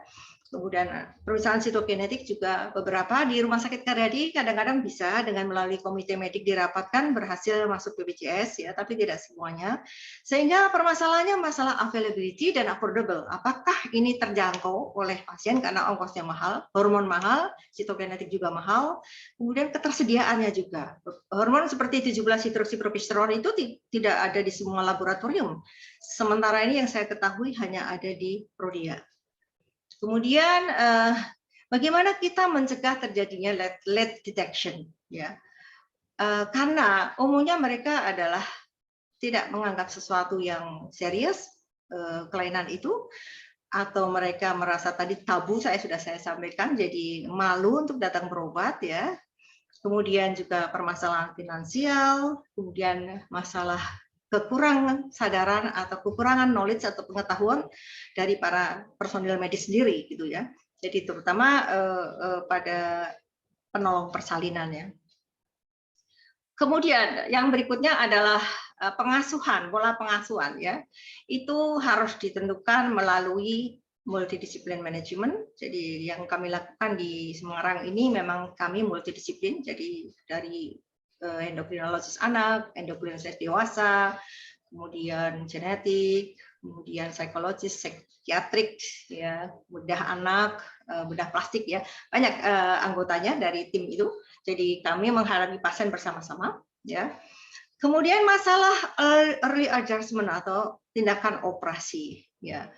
Kemudian pemeriksaan sitogenetik juga beberapa di Rumah Sakit Karyadi kadang-kadang bisa dengan melalui komite medik dirapatkan berhasil masuk BPJS ya, tapi tidak semuanya. Sehingga permasalahannya masalah availability dan affordable. Apakah ini terjangkau oleh pasien karena ongkosnya mahal, hormon mahal, sitogenetik juga mahal, kemudian ketersediaannya juga. Hormon seperti 17-hidroksiprogesterone itu tidak ada di semua laboratorium. Sementara ini yang saya ketahui hanya ada di Prodia. Kemudian bagaimana kita mencegah terjadinya late detection ya, karena umumnya mereka adalah tidak menganggap sesuatu yang serius kelainan itu, atau mereka merasa tadi tabu saya sampaikan, jadi malu untuk datang berobat ya. Kemudian juga permasalahan finansial, kemudian masalah kekurangan sadaran atau kekurangan knowledge atau pengetahuan dari para personil medis sendiri gitu ya. Jadi terutama pada penolong persalinan ya. Kemudian yang berikutnya adalah pengasuhan, pola pengasuhan ya. Itu harus ditentukan melalui multidisiplin manajemen. Jadi yang kami lakukan di Semarang ini memang kami multidisiplin. Jadi dari endokrinologis anak, endokrinologis dewasa, kemudian genetik, kemudian psikologis, psikiatrik, ya, bedah anak, bedah plastik, ya, banyak anggotanya dari tim itu. Jadi kami menghadapi pasien bersama-sama, ya. Kemudian masalah early adjustment atau tindakan operasi, ya.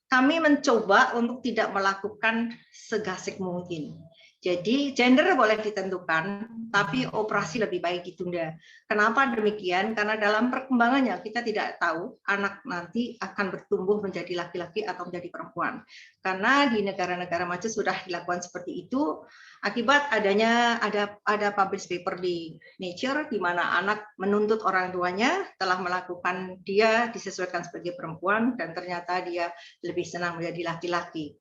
Kami mencoba untuk tidak melakukan segasik mungkin. Jadi gender boleh ditentukan, tapi operasi lebih baik ditunda. Kenapa demikian? Karena dalam perkembangannya kita tidak tahu anak nanti akan bertumbuh menjadi laki-laki atau menjadi perempuan. Karena di negara-negara maju sudah dilakukan seperti itu, akibat adanya ada published paper di Nature di mana anak menuntut orang tuanya telah melakukan dia disesuaikan sebagai perempuan dan ternyata dia lebih senang menjadi laki-laki.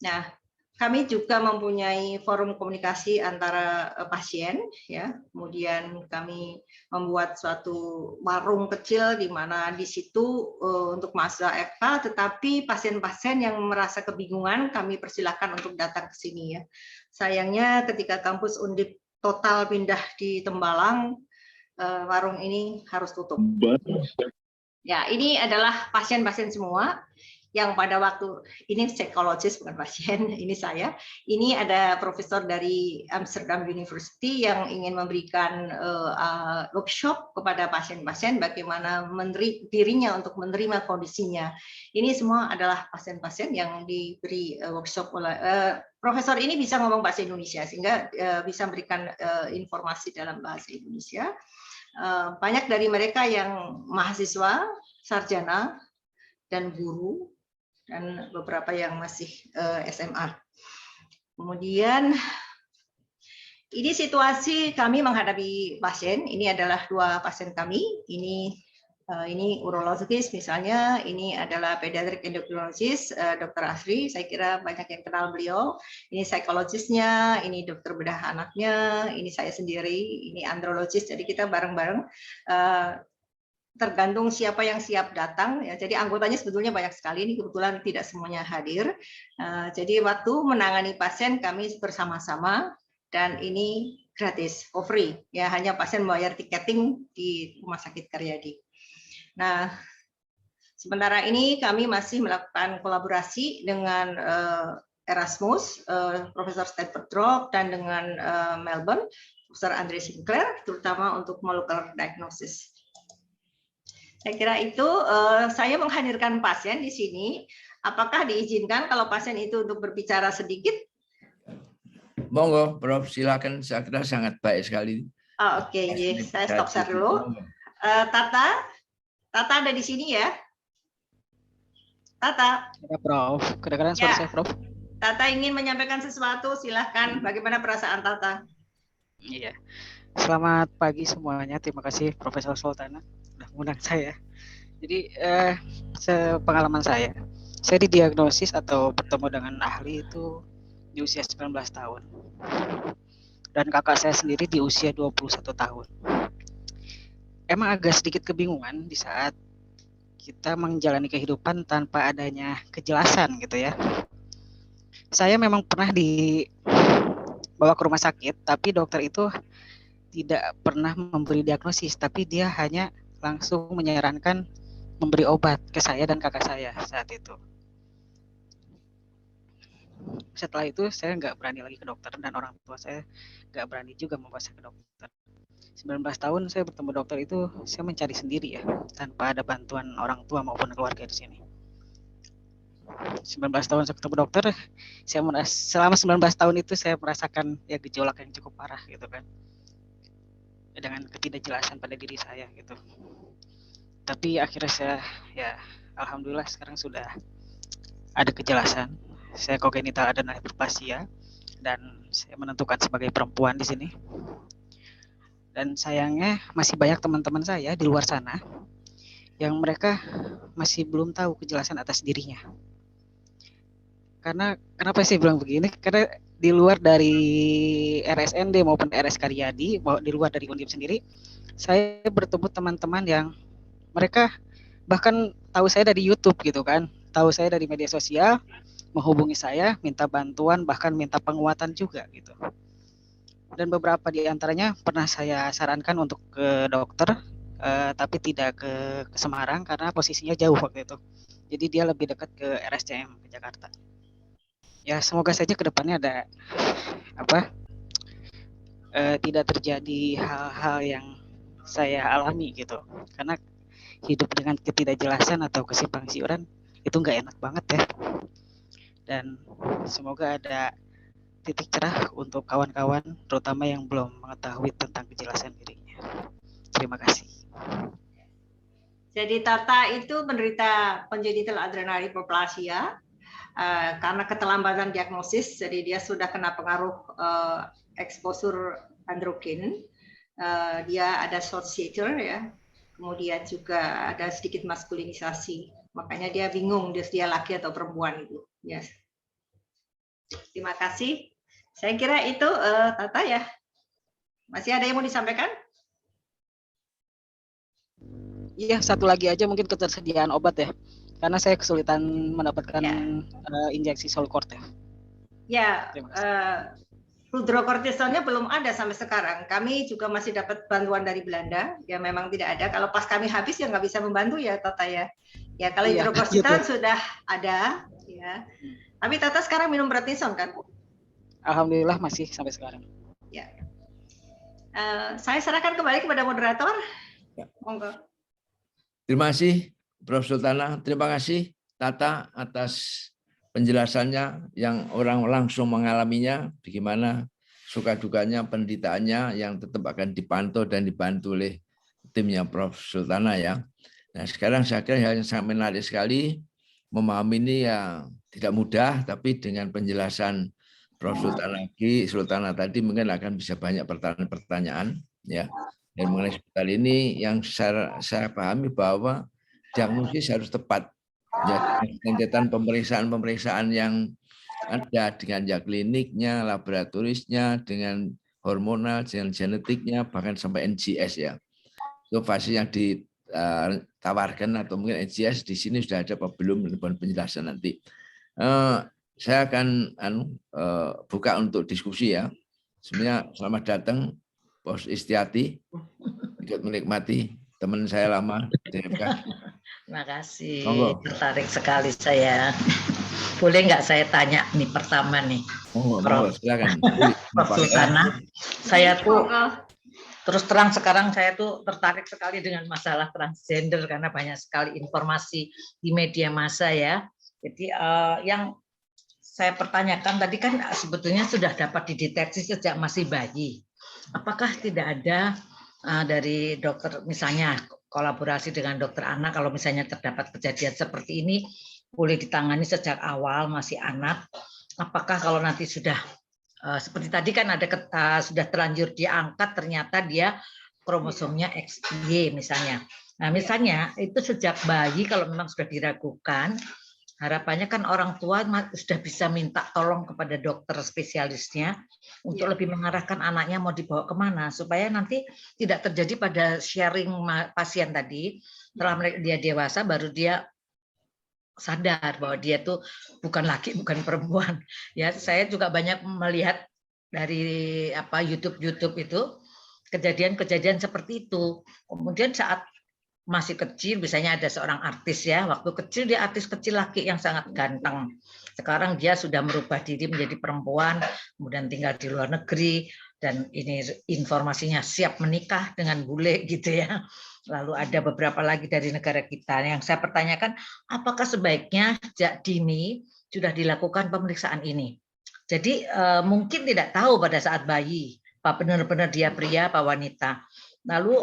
Nah, kami juga mempunyai forum komunikasi antara pasien, ya. Kemudian kami membuat suatu warung kecil di mana di situ untuk mahasiswa FK, tetapi pasien-pasien yang merasa kebingungan kami persilakan untuk datang ke sini ya. Sayangnya ketika kampus Undip total pindah di Tembalang, warung ini harus tutup. Ya, ini adalah pasien-pasien semua. Yang pada waktu ini psikologis bukan pasien, ini saya. Ini ada profesor dari Amsterdam University yang ingin memberikan workshop kepada pasien-pasien bagaimana dirinya untuk menerima kondisinya. Ini semua adalah pasien-pasien yang diberi workshop oleh profesor ini bisa ngomong bahasa Indonesia sehingga bisa memberikan informasi dalam bahasa Indonesia. Banyak dari mereka yang mahasiswa, sarjana, dan guru, dan beberapa yang masih SMA. Kemudian ini situasi kami menghadapi pasien. Ini adalah dua pasien kami. Ini urologis misalnya. Ini adalah pediatric endocrinologist, Dr. Asri. Saya kira banyak yang kenal beliau. Ini psikologisnya. Ini dokter bedah anaknya. Ini saya sendiri. Ini andrologis. Jadi kita bareng-bareng. Tergantung siapa yang siap datang ya. Jadi anggotanya sebetulnya banyak sekali, ini kebetulan tidak semuanya hadir. Jadi waktu menangani pasien kami bersama-sama dan ini gratis, for free ya, hanya pasien membayar tiketing di Rumah Sakit Karyadi. Nah, sementara ini kami masih melakukan kolaborasi dengan Erasmus, Profesor Stanford Drop, dan dengan Melbourne, Profesor Andre Sinclair, terutama untuk molecular diagnosis. Saya kira itu, saya menghadirkan pasien di sini. Apakah diizinkan kalau pasien itu untuk berbicara sedikit? monggo Prof, silakan. Saya kira sangat baik sekali. Oke, saya stop share dulu. Tata ada di sini ya? Tata. Ya, Prof. Kedengaran suara saya, Prof? Tata ingin menyampaikan sesuatu, silahkan. Bagaimana perasaan Tata? Iya. Selamat pagi semuanya. Terima kasih Profesor Sultana sudah mengundang saya. Jadi sepengalaman saya didiagnosis atau bertemu dengan ahli itu di usia 19 tahun. Dan kakak saya sendiri di usia 21 tahun. Emang agak sedikit kebingungan di saat kita menjalani kehidupan tanpa adanya kejelasan gitu ya. Saya memang pernah dibawa ke rumah sakit, tapi dokter itu tidak pernah memberi diagnosis, tapi dia hanya langsung menyarankan memberi obat ke saya dan kakak saya saat itu. Setelah itu saya nggak berani lagi ke dokter dan orang tua saya nggak berani juga membawa saya ke dokter. 19 tahun saya bertemu dokter itu saya mencari sendiri ya, tanpa ada bantuan orang tua maupun keluarga di sini. 19 tahun saya ketemu dokter, selama 19 tahun itu saya merasakan ya gejolak yang cukup parah gitu kan. Dengan ketidakjelasan pada diri saya gitu. Tapi akhirnya saya ya alhamdulillah sekarang sudah ada kejelasan. Saya congenital adrenal hyperplasia dan saya menentukan sebagai perempuan di sini. Dan sayangnya masih banyak teman-teman saya di luar sana yang mereka masih belum tahu kejelasan atas dirinya. Karena kenapa saya bilang begini? Karena di luar dari RSND maupun RS Karyadi, di luar dari Undip sendiri, saya bertemu teman-teman yang mereka bahkan tahu saya dari YouTube gitu kan, tahu saya dari media sosial, menghubungi saya, minta bantuan, bahkan minta penguatan juga gitu. Dan beberapa di antaranya pernah saya sarankan untuk ke dokter, tapi tidak ke Semarang karena posisinya jauh waktu itu. Jadi dia lebih dekat ke RSCM ke Jakarta. Ya semoga saja ke depannya ada tidak terjadi hal-hal yang saya alami gitu. Karena hidup dengan ketidakjelasan atau kesimpang siuran itu nggak enak banget ya. Dan semoga ada titik cerah untuk kawan-kawan, terutama yang belum mengetahui tentang kejelasan dirinya. Terima kasih. Jadi Tata itu menderita congenital adrenal hyperplasia karena keterlambatan diagnosis. Jadi dia sudah kena pengaruh exposure androgen. Dia ada short stature ya. Kemudian juga ada sedikit maskulinisasi. Makanya dia bingung dia laki atau perempuan itu. Yes. Terima kasih. Saya kira itu Tata ya. Masih ada yang mau disampaikan? Iya, satu lagi aja mungkin ketersediaan obat ya. Karena saya kesulitan mendapatkan injeksi Solcort ya. Ya, hidrokortisonnya belum ada sampai sekarang. Kami juga masih dapat bantuan dari Belanda. Ya memang tidak ada. Kalau pas kami habis ya nggak bisa membantu ya Tata ya. Ya kalau hidrokortison sudah ada ya. Tapi Tata sekarang minum prednison kan? Alhamdulillah masih sampai sekarang. Ya. Saya serahkan kembali kepada moderator. Ya. Monggo. Terima kasih Prof. Sultana. Terima kasih Tata atas penjelasannya yang orang langsung mengalaminya, bagaimana suka dukanya, penderitaannya yang tetap akan dipantau dan dibantu oleh timnya Prof. Sultana ya. Nah sekarang saya kira hal yang sangat menarik sekali, memahami ini ya tidak mudah, tapi dengan penjelasan Prof. Sultana tadi mungkin akan bisa banyak pertanyaan ya. Dan mengenai hospital ini yang saya pahami bahwa diagnosis harus tepat. Ya, rentetan pemeriksaan yang ada dengan ya kliniknya, laboratorisnya, dengan hormonal, dengan genetiknya, bahkan sampai NGS ya. Itu fase yang ditawarkan atau mungkin NGS di sini sudah ada apa belum penjelasan nanti. Saya akan buka untuk diskusi ya. Sebenarnya selamat datang Bos Istiati, ikut menikmati teman saya lama DMK. Terima kasih, tertarik sekali saya. Boleh nggak saya tanya nih pertama nih, Prof. Silakan. Prof. Sultana, saya tuh terus terang sekarang saya tuh tertarik sekali dengan masalah transgender karena banyak sekali informasi di media massa ya. Jadi yang saya pertanyakan tadi kan sebetulnya sudah dapat dideteksi sejak masih bayi. Apakah tidak ada dari dokter misalnya kolaborasi dengan dokter anak kalau misalnya terdapat kejadian seperti ini boleh ditangani sejak awal masih anak? Apakah kalau nanti sudah seperti tadi kan ada sudah terlanjur diangkat ternyata dia kromosomnya XY misalnya. Nah, misalnya itu sejak bayi kalau memang sudah diragukan, harapannya kan orang tua sudah bisa minta tolong kepada dokter spesialisnya untuk lebih mengarahkan anaknya mau dibawa kemana supaya nanti tidak terjadi pada sharing pasien tadi setelah dia dewasa baru dia sadar bahwa dia tuh bukan laki bukan perempuan. Ya, saya juga banyak melihat dari YouTube itu kejadian-kejadian seperti itu. Kemudian saat masih kecil, misalnya ada seorang artis ya, waktu kecil dia artis kecil laki yang sangat ganteng. Sekarang dia sudah merubah diri menjadi perempuan, kemudian tinggal di luar negeri, dan ini informasinya siap menikah dengan bule gitu ya. Lalu ada beberapa lagi dari negara kita. Yang saya pertanyakan, apakah sebaiknya sejak dini sudah dilakukan pemeriksaan ini? Jadi mungkin tidak tahu pada saat bayi, apa benar-benar dia pria, apa wanita. Lalu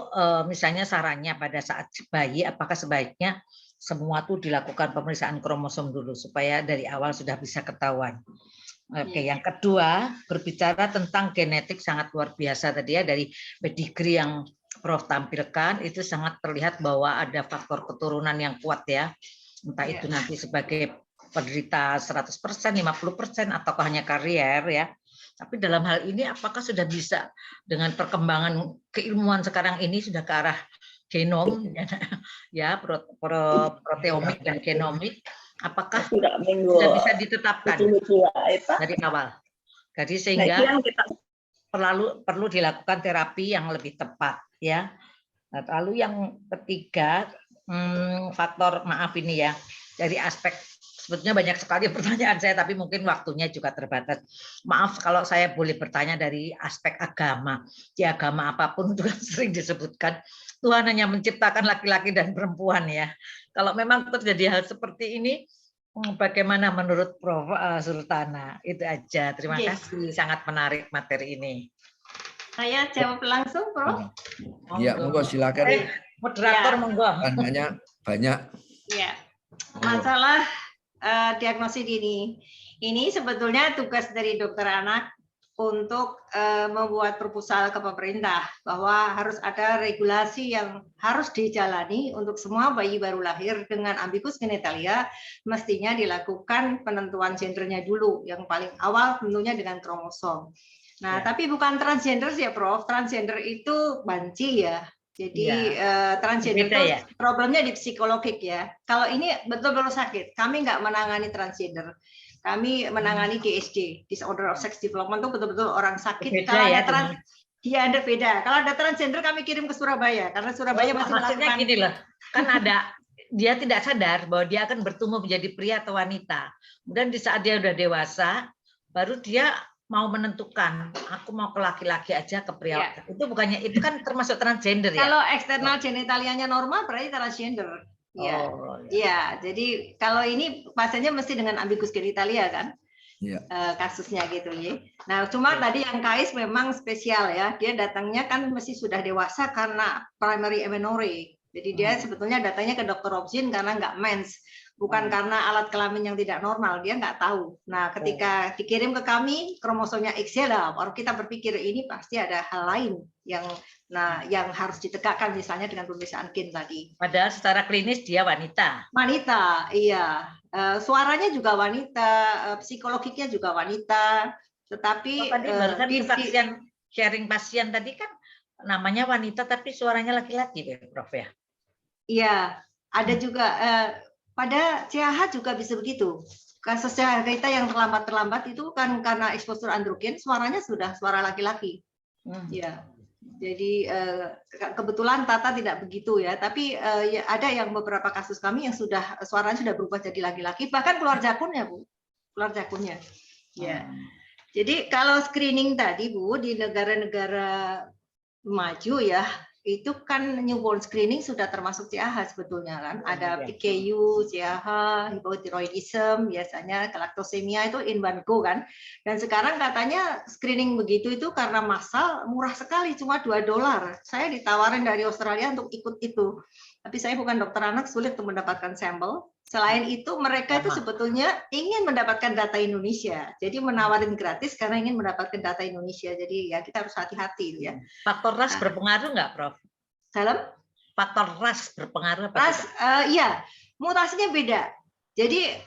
misalnya sarannya pada saat bayi, apakah sebaiknya semua itu dilakukan pemeriksaan kromosom dulu supaya dari awal sudah bisa ketahuan. Oke, yang kedua berbicara tentang genetik sangat luar biasa tadi ya dari pedigree yang Prof tampilkan itu sangat terlihat bahwa ada faktor keturunan yang kuat ya. Entah itu nanti sebagai penderita 100%, 50% atau hanya karier ya. Tapi dalam hal ini apakah sudah bisa dengan perkembangan keilmuan sekarang ini sudah ke arah genom ya proteomik dan genomik apakah sudah bisa ditetapkan dari awal. Jadi sehingga perlu dilakukan terapi yang lebih tepat ya. Nah, lalu yang ketiga faktor maaf ini ya dari aspek sebetulnya banyak sekali pertanyaan saya, tapi mungkin waktunya juga terbatas. Maaf kalau saya boleh bertanya dari aspek agama. Di agama apapun itu sering disebutkan Tuhan hanya menciptakan laki-laki dan perempuan ya. Kalau memang terjadi hal seperti ini, bagaimana menurut Prof Sultana? Itu aja. Terima kasih. Sangat menarik materi ini. Saya jawab langsung, Prof. Iya, monggo silakan. Moderator monggo. Banyak. Iya. Masalah diagnosis dini. Ini sebetulnya tugas dari dokter anak untuk membuat proposal ke pemerintah bahwa harus ada regulasi yang harus dijalani untuk semua bayi baru lahir dengan ambigus genitalia mestinya dilakukan penentuan gendernya dulu yang paling awal tentunya dengan kromosom. Nah, tapi bukan transgender sih ya, Prof. Transgender itu banci ya. Jadi transgender itu problemnya di psikologik ya. Kalau ini betul-betul sakit, kami nggak menangani transgender. Kami menangani DSD, disorder of sex development itu betul-betul orang sakit. Beda kalau ya, ada beda. Kalau ada transgender kami kirim ke Surabaya karena Surabaya masih maksudnya melakukan. Gini loh, kan ada dia tidak sadar bahwa dia akan bertumbuh menjadi pria atau wanita. Kemudian di saat dia udah dewasa, baru dia mau menentukan aku mau ke laki-laki aja ke pria. Itu bukannya itu kan termasuk transgender ya? Kalau eksternal genitalianya normal berarti transgender. Iya. Iya, jadi kalau ini pasiennya mesti dengan ambigus genitalia kan? Kasusnya gitu ya. Nah, cuma tadi yang Kais memang spesial ya. Dia datangnya kan mesti sudah dewasa karena primary amenorrhea. Jadi dia sebetulnya datangnya ke dokter Robsin karena nggak mens. Bukan karena alat kelamin yang tidak normal, dia nggak tahu. Nah, ketika dikirim ke kami, kromosomnya XY lah, baru kita berpikir ini pasti ada hal lain yang harus ditegakkan, misalnya dengan pemeriksaan gen tadi. Padahal secara klinis dia wanita. Wanita, iya. Suaranya juga wanita, psikologiknya juga wanita. Tetapi sharing pasien tadi kan namanya wanita, tapi suaranya laki-laki, Prof ya? Iya, ada juga. Pada CAH juga bisa begitu. Kasus CAH kita yang terlambat itu kan karena eksposur androgen, suaranya sudah suara laki-laki. Ya, jadi kebetulan Tata tidak begitu ya. Tapi ada yang beberapa kasus kami yang sudah suaranya sudah berubah jadi laki-laki, bahkan keluar jakunnya, Bu. Keluar jakunnya. Ya. Jadi kalau screening tadi, Bu, di negara-negara maju ya, itu kan newborn screening sudah termasuk CAH sebetulnya kan. Ada PKU, CAH, hypothyroidism, biasanya galaktosemia itu in one go kan. Dan sekarang katanya screening begitu itu karena massal murah sekali, cuma $2. Saya ditawarin dari Australia untuk ikut itu. Tapi saya bukan dokter anak, sulit untuk mendapatkan sampel. Selain itu, mereka itu sebetulnya ingin mendapatkan data Indonesia. Jadi menawarin gratis karena ingin mendapatkan data Indonesia. Jadi ya kita harus hati-hati ya. Faktor ras berpengaruh nggak, Prof? Dalam? Faktor ras berpengaruh apa? Ras, iya, mutasinya beda. Jadi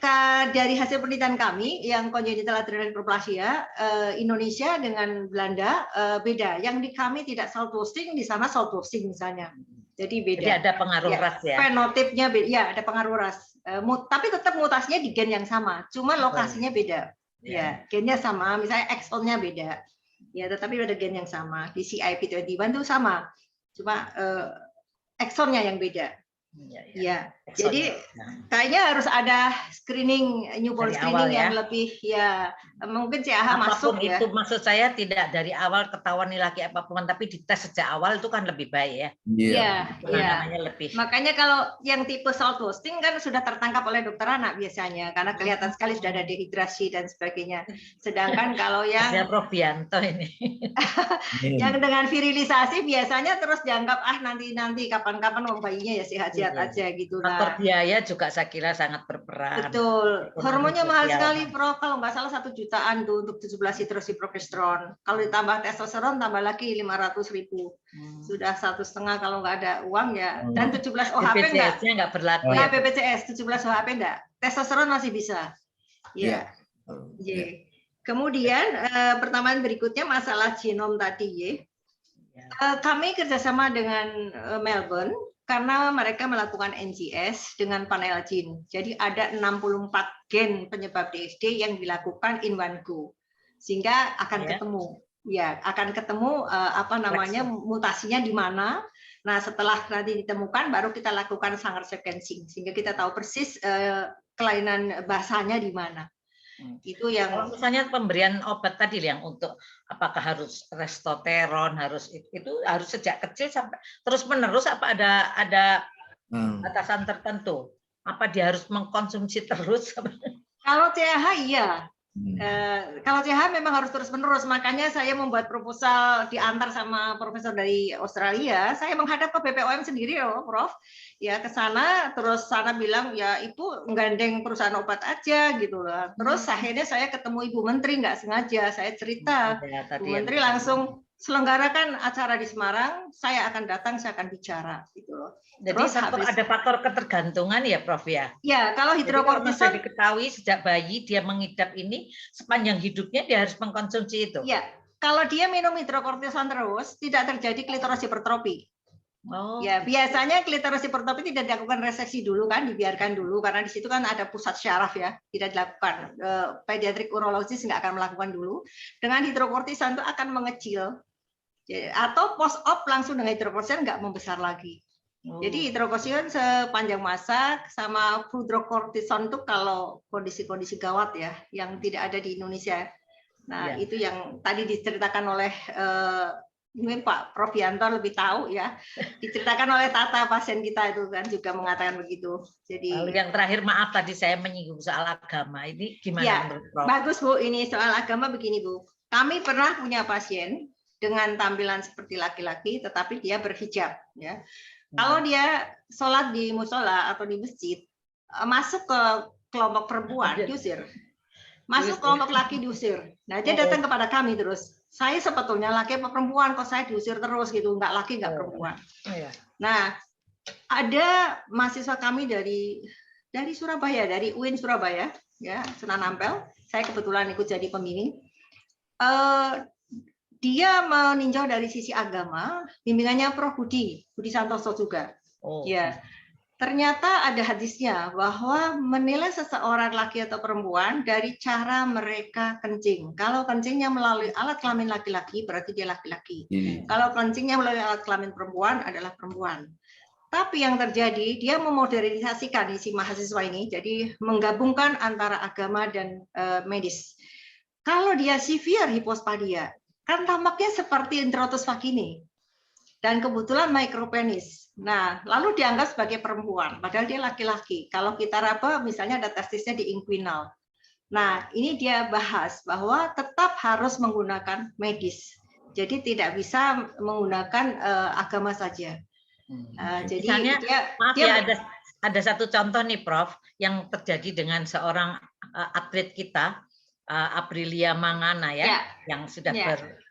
dari hasil penelitian kami yang congenital adrenal hyperplasia, Indonesia dengan Belanda beda. Yang di kami tidak salt wasting, di sana salt wasting misalnya. Jadi beda. Jadi ada pengaruh ras ya. Fenotipnya beda, ya ada pengaruh ras. Tapi tetap mutasinya di gen yang sama, cuma lokasinya beda. Ya, gennya sama, misalnya exonnya beda. Ya, tetapi ada gen yang sama. Di CIP21 itu sama, cuma exonnya yang beda. Ya, jadi kayaknya harus ada screening newborn screening yang lebih ya mungkin CAH masuk ya. Itu maksud saya tidak dari awal ketahuan nih laki apapun, tapi dites sejak awal itu kan lebih baik ya. Iya, iya. Lebih. Makanya kalau yang tipe salt wasting kan sudah tertangkap oleh dokter anak biasanya karena kelihatan sekali sudah ada dehidrasi dan sebagainya. Sedangkan kalau yang Prof Bianto ini yang dengan virilisasi biasanya terus dianggap nanti kapan-kapan bayinya ya sehat aja gitu lah. Faktor biaya juga saya kira sangat berperan. Betul. Hormonnya mahal sekali, Prof. Kalau nggak salah 1 jutaan tuh untuk 17 hidroksiprogesteron. Kalau ditambah testosteron tambah lagi 500.000. Sudah 1,5 kalau nggak ada uang ya. Dan 17 OHP nggak berlaku. Ya, BPJS 17 OHP enggak. Testosteron masih bisa. Iya. Yeah. Kemudian pertanyaan berikutnya masalah genom tadi ya. Kami kerjasama dengan Melbourne karena mereka melakukan NGS dengan panel gene. Jadi ada 64 gen penyebab DSD yang dilakukan in one go. Sehingga akan ketemu. Ya, akan ketemu mutasinya di mana. Nah, setelah nanti ditemukan baru kita lakukan Sanger sequencing sehingga kita tahu persis kelainan bahasanya di mana. Itu yang kalau misalnya pemberian obat tadi yang untuk apakah harus restoteron itu harus sejak kecil sampai terus menerus apa ada batasan tertentu, apa dia harus mengkonsumsi terus? Kalau CAH iya. Kalau CAH memang harus terus menerus, makanya saya membuat proposal diantar sama profesor dari Australia. Saya menghadap ke BPOM sendiri loh, Prof. Ya ke sana, terus sana bilang ya Ibu menggandeng perusahaan obat aja gitu lah. Terus akhirnya saya ketemu Ibu Menteri nggak sengaja, saya cerita, Ibu Menteri langsung selenggarakan acara di Semarang, saya akan datang, saya akan bicara gitu loh. Jadi ada faktor ketergantungan ya, Prof ya. Ya, kalau hidrokortison diketahui sejak bayi dia mengidap ini sepanjang hidupnya dia harus mengkonsumsi itu. Ya, kalau dia minum hidrokortison terus tidak terjadi klitoris hipertrofi. Ya, biasanya klitoris hipertrofi tidak dilakukan reseksi dulu kan, dibiarkan dulu karena di situ kan ada pusat syaraf ya, tidak dilakukan. Pediatrik urologis nggak akan melakukan dulu. Dengan hidrokortison itu akan mengecil. Atau post op langsung dengan hidrokortison nggak membesar lagi. Jadi hidrokortison sepanjang masa sama fludrokortison itu kalau kondisi-kondisi gawat ya, yang tidak ada di Indonesia. Nah itu yang tadi diceritakan oleh mungkin Pak Prof Yanto lebih tahu ya, diceritakan oleh Tata pasien kita itu kan juga mengatakan begitu. Jadi lalu yang terakhir maaf tadi saya menyinggung soal agama, ini gimana ya, menurut Prof? Bagus Bu, ini soal agama begini Bu. Kami pernah punya pasien dengan tampilan seperti laki-laki tetapi dia berhijab ya. Kalau dia sholat di musola atau di masjid masuk ke kelompok perempuan diusir, masuk kelompok laki diusir. Nah dia datang kepada kami terus. Saya sebetulnya laki apa perempuan kok saya diusir terus gitu, nggak laki nggak perempuan. Nah ada mahasiswa kami dari Surabaya, dari UIN Surabaya ya, Sunan Ampel. Saya kebetulan ikut jadi pembimbing. Dia meninjau dari sisi agama, bimbingannya Prof Budi Santoso juga. Ya, ternyata ada hadisnya bahwa menilai seseorang laki atau perempuan dari cara mereka kencing. Kalau kencingnya melalui alat kelamin laki-laki, berarti dia laki-laki. Kalau kencingnya melalui alat kelamin perempuan, adalah perempuan. Tapi yang terjadi, dia memodernisasikan si mahasiswa ini, jadi menggabungkan antara agama dan medis. Kalau dia severe hipospadia, kan tampaknya seperti introitus vaginae. dan kebetulan micropenis. Nah, lalu dianggap sebagai perempuan, padahal dia laki-laki. Kalau kita raba, misalnya ada testisnya di inguinal. Nah, ini dia bahas bahwa tetap harus menggunakan medis. Jadi tidak bisa menggunakan agama saja. Jadi misalnya, maaf dia ya, ada satu contoh nih, Prof, yang terjadi dengan seorang atlet kita, Aprilia Mangana ya, yang sudah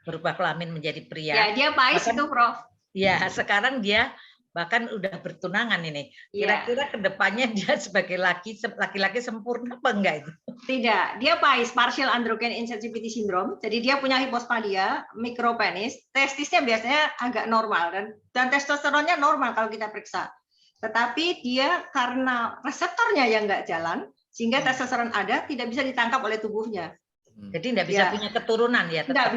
berubah kelamin menjadi pria. Ya, dia pais itu, Prof. Ya, sekarang dia bahkan udah bertunangan ini. Kira-kira kedepannya dia sebagai laki-laki sempurna apa enggak itu? Tidak, dia PAIS, partial androgen insensitivity syndrome. Jadi dia punya hipospadia, mikropenis, testisnya biasanya agak normal dan testosteronnya normal kalau kita periksa. Tetapi dia karena reseptornya yang enggak jalan, sehingga testosteron ada tidak bisa ditangkap oleh tubuhnya. Jadi enggak bisa punya keturunan ya? Enggak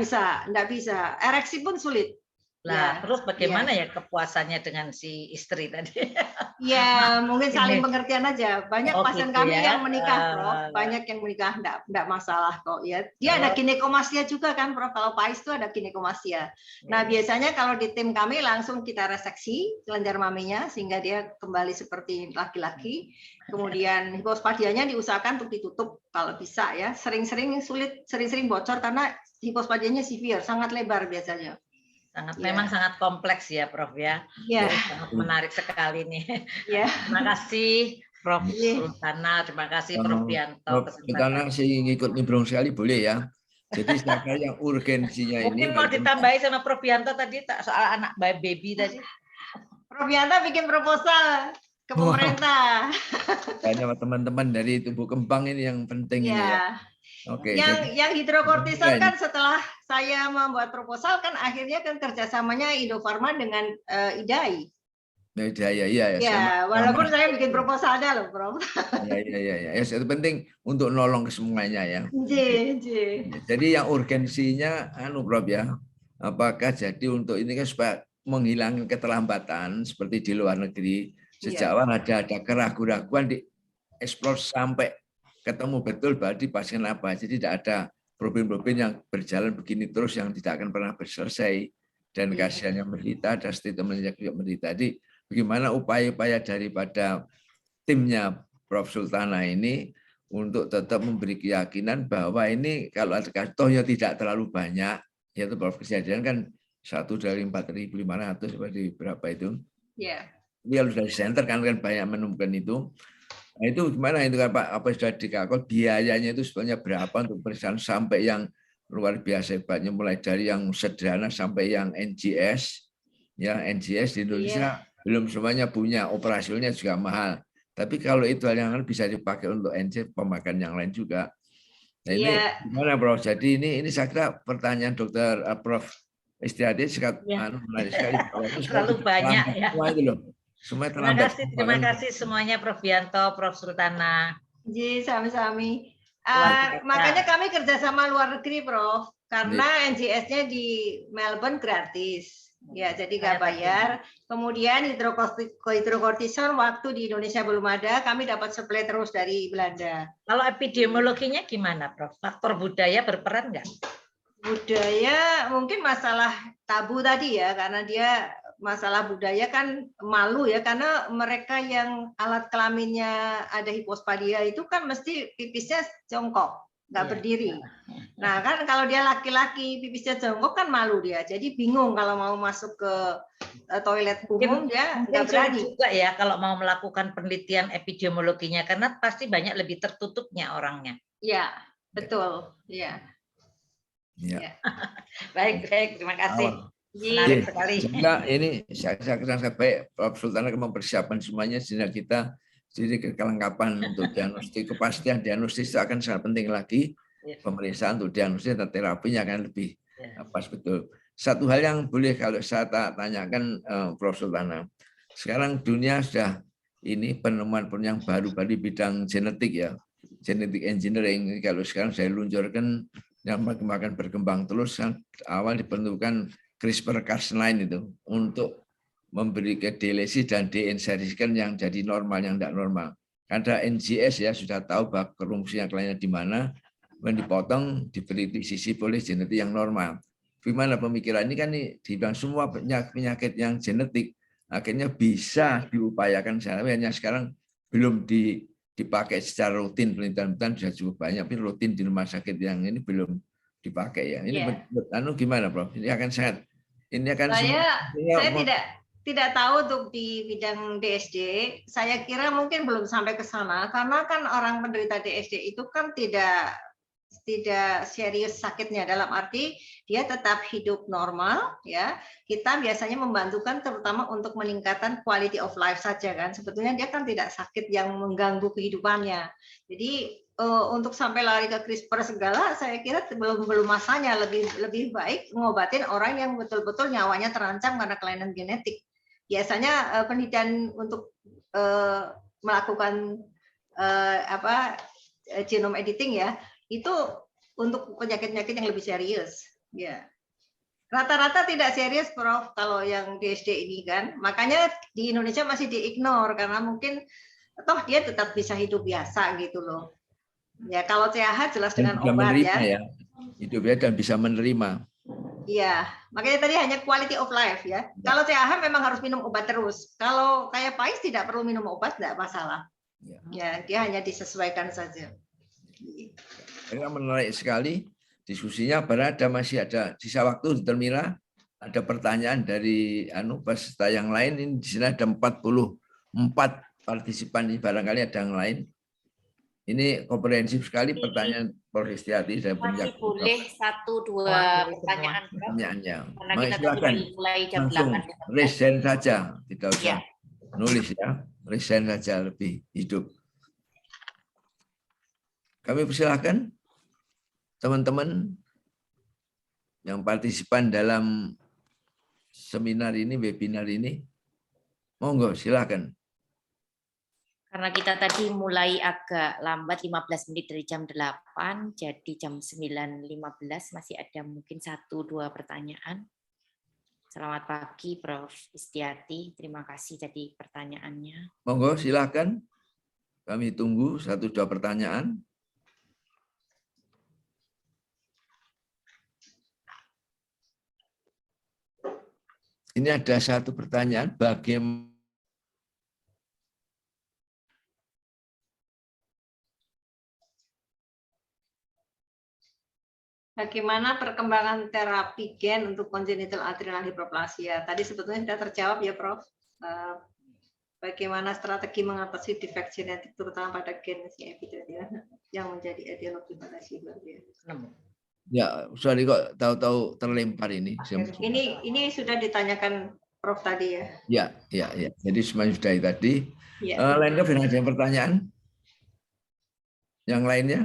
bisa. Ereksi pun sulit. Nah, terus bagaimana ya kepuasannya dengan si istri tadi? Ya, mungkin saling pengertian aja. Banyak pasien gitu kami ya. yang menikah, Prof. Banyak yang menikah, enggak masalah kok. Ya, dia ada ginekomastia juga kan, Prof. Kalau PAIS itu ada ginekomastia. Nah, biasanya kalau di tim kami langsung kita reseksi kelenjar maminya sehingga dia kembali seperti laki-laki. Kemudian hipospadianya diusahakan untuk ditutup kalau bisa ya. Sering-sering sulit, sering-sering bocor karena hipospadianya severe, sangat lebar biasanya. Memang sangat kompleks ya, Prof ya. Sangat menarik sekali nih. Terima kasih Prof Sultana, terima kasih Prof Bianto. Prof Sultana sih ngikut nimbrung sekali boleh ya. Jadi saya yang urgensinya mungkin mau ditambahi sama Prof Bianto tadi soal anak baby tadi. Prof Bianto bikin proposal ke pemerintah. Kayaknya teman-teman dari tubuh kembang ini yang penting ini ya. Oke. Yang hidrokortison kan setelah saya membuat proposal kan akhirnya kan kerjasamanya Indofarma dengan IDAI. Iya. Ya, walaupun saya bikin proposalnya loh, Prof. Iya. Itu penting untuk nolong ke semuanya ya. Jadi yang urgensinya, Prof ya, apakah jadi untuk ini kan supaya menghilangkan keterlambatan seperti di luar negeri sejak awal ada keraguan-keraguan di eksplor sampai ketemu betul berarti pasien apa. Jadi tidak ada problem-problem yang berjalan begini terus yang tidak akan pernah selesai dan kasihan yang menderita, ada statement yang juga menderita. Jadi bagaimana upaya-upaya daripada timnya Prof Sultana ini untuk tetap memberi keyakinan bahwa ini kalau ada tohnya tidak terlalu banyak, yaitu Prof kejadian kan 1 dari 4.500 seperti berapa itu? Dia harus dari center kan banyak menemukan itu. Nah, itu gimana itu kan Pak? Apa sudah dikalkul biayanya itu sebenarnya berapa untuk pemeriksaan sampai yang luar biasa hebatnya, mulai dari yang sederhana sampai yang NGS. Ya, NGS di Indonesia belum semuanya punya, operasionalnya juga mahal. Tapi kalau itu hal yang bisa dipakai untuk NGS, pemakaian yang lain juga. Nah, ini gimana Prof? Jadi ini saya kira pertanyaan Dokter Prof Istiadi menarik sekali. Terlalu banyak ya. Terima kasih semuanya Prof Bianto, Prof Sultana. Sami-sami. Makanya kami kerjasama luar negeri, Prof. Karena NGS-nya di Melbourne gratis. Ya, jadi nggak bayar. Kemudian hidrokortison waktu di Indonesia belum ada, kami dapat supply terus dari Belanda. Kalau epidemiologinya gimana, Prof? Faktor budaya berperan nggak? Budaya mungkin masalah tabu tadi ya, karena dia masalah budaya kan malu ya, karena mereka yang alat kelaminnya ada hipospadia itu kan mesti pipisnya jongkok, nggak berdiri. Nah kan kalau dia laki-laki pipisnya jongkok kan malu dia, jadi bingung kalau mau masuk ke toilet umum dia nggak berani juga ya kalau mau melakukan penelitian epidemiologinya, karena pasti banyak lebih tertutupnya orangnya. Ya betul ya. Baik, terima kasih. Menarik sekali. Ini saya kira baik Prof Sultana mempersiapkan semuanya sehingga kita jadi kelengkapan untuk diagnostik, kepastian diagnostis akan sangat penting lagi. Pemeriksaan untuk diagnostis dan terapinya akan lebih pas betul. Satu hal yang boleh kalau saya tanyakan Prof Sultana, sekarang dunia sudah ini penemuan yang baru di bidang genetik ya, genetic engineering. Kalau sekarang saya luncurkan yang makin berkembang terus, awal dibentukkan CRISPR-Cas9 itu untuk memberi delesi dan deinsersikan yang jadi normal, yang tidak normal. Ada NGS ya sudah tahu bahwa kerungsinya kliennya di mana, kemudian dipotong, diberi sisi boleh genetik yang normal. gimana pemikiran ini kan nih dibilang semua penyakit yang genetik akhirnya bisa diupayakan hanya sekarang belum dipakai secara rutin, penelitian sudah cukup banyak, tapi rutin di rumah sakit yang ini belum dipakai ya. Ini gimana Prof? Ini akan sangat saya tidak tahu untuk di bidang DSD. Saya kira mungkin belum sampai ke sana karena kan orang penderita DSD itu kan tidak serius sakitnya, dalam arti dia tetap hidup normal ya. Kita biasanya membantukan terutama untuk meningkatkan quality of life saja kan. Sebetulnya dia kan tidak sakit yang mengganggu kehidupannya. Jadi untuk sampai lari ke CRISPR segala, saya kira belum masanya. Lebih baik ngobatin orang yang betul-betul nyawanya terancam karena kelainan genetik. Biasanya penelitian untuk melakukan genome editing ya, itu untuk penyakit-penyakit yang lebih serius. Ya, rata-rata tidak serius, Prof. Kalau yang DSD ini kan, makanya di Indonesia masih diignore karena mungkin toh dia tetap bisa hidup biasa gitu loh. Ya, kalau sehat jelas dengan obat ya. Hidupnya dan bisa menerima. Iya, makanya tadi hanya quality of life ya. Kalau sehat memang harus minum obat terus. Kalau kayak Pais tidak perlu minum obat, tidak masalah. Ya, dia hanya disesuaikan saja. Ini menarik sekali diskusinya. Masih ada sisa waktu di Termira. Ada pertanyaan dari peserta yang lain. Ini di sini ada 44 partisipan. Ini barangkali ada yang lain. Ini komprehensif sekali pertanyaan Prof. Istiati. Masih boleh 1-2 pertanyaannya. Karena kita mulai jam 8. Resign saja, tidak usah nulis ya. Resign saja lebih hidup. Kami persilahkan teman-teman yang partisipan dalam seminar ini, webinar ini. Monggo, silakan. Karena kita tadi mulai agak lambat 15 menit dari jam 8, jadi jam 9.15 masih ada mungkin 1-2 pertanyaan. Selamat pagi Prof. Istiati, terima kasih tadi pertanyaannya. Monggo silakan, kami tunggu 1-2 pertanyaan. Ini ada satu pertanyaan, Bagaimana perkembangan terapi gen untuk congenital adrenal hyperplasia? Tadi sebetulnya sudah terjawab ya, Prof. Bagaimana strategi mengatasi defek genetik terutama pada gen CFD yang menjadi etiologi pada luar biasa. Ya, sorry kok tahu-tahu terlempar ini. Ini sudah ditanyakan Prof tadi ya. Ya. Jadi semuanya sudah tadi. Ya. Lainnya ada yang pertanyaan? Yang lainnya?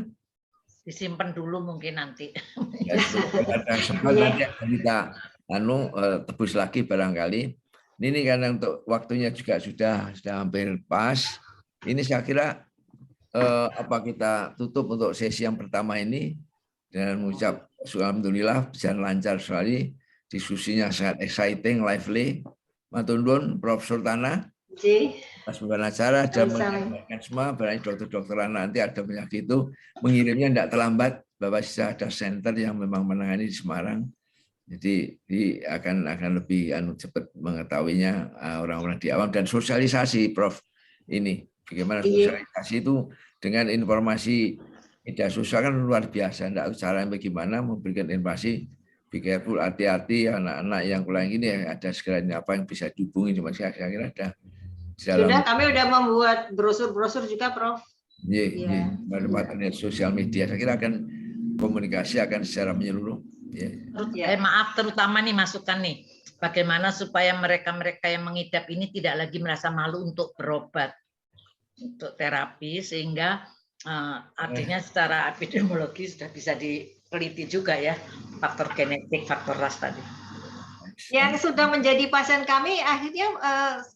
Disimpan dulu mungkin nanti. Ya, ada nanti kita tebus lagi barangkali. Ini karena untuk waktunya juga sudah hampir pas. Ini saya kira kita tutup untuk sesi yang pertama ini dengan mengucap alhamdulillah berjalan lancar sekali, diskusinya sangat exciting, lively. Matur nuwun Prof. Sultana. Pas bukan acara dan menyampaikan semua, berarti dokter-dokter nanti ada penyakit itu mengirimnya tidak terlambat, Bapak bisa ada center yang memang menangani di Semarang, jadi akan lebih cepat mengetahuinya orang-orang di awam. Dan sosialisasi Prof ini bagaimana sosialisasi itu dengan informasi media sosial kan luar biasa, tidak cara bagaimana memberikan informasi. Be careful, hati-hati anak-anak yang kurang ini ada sekiranya apa yang bisa dihubungi, cuma saya kira ada. Sudah, kami sudah membuat brosur-brosur juga, Prof. Iya. Media sosial media, saya kira akan komunikasi akan secara menyeluruh. Maaf, terutama nih masukan nih, bagaimana supaya mereka-mereka yang mengidap ini tidak lagi merasa malu untuk berobat, untuk terapi, sehingga artinya secara epidemiologi sudah bisa diteliti juga ya, faktor genetik, faktor ras tadi. Yang sudah menjadi pasien kami akhirnya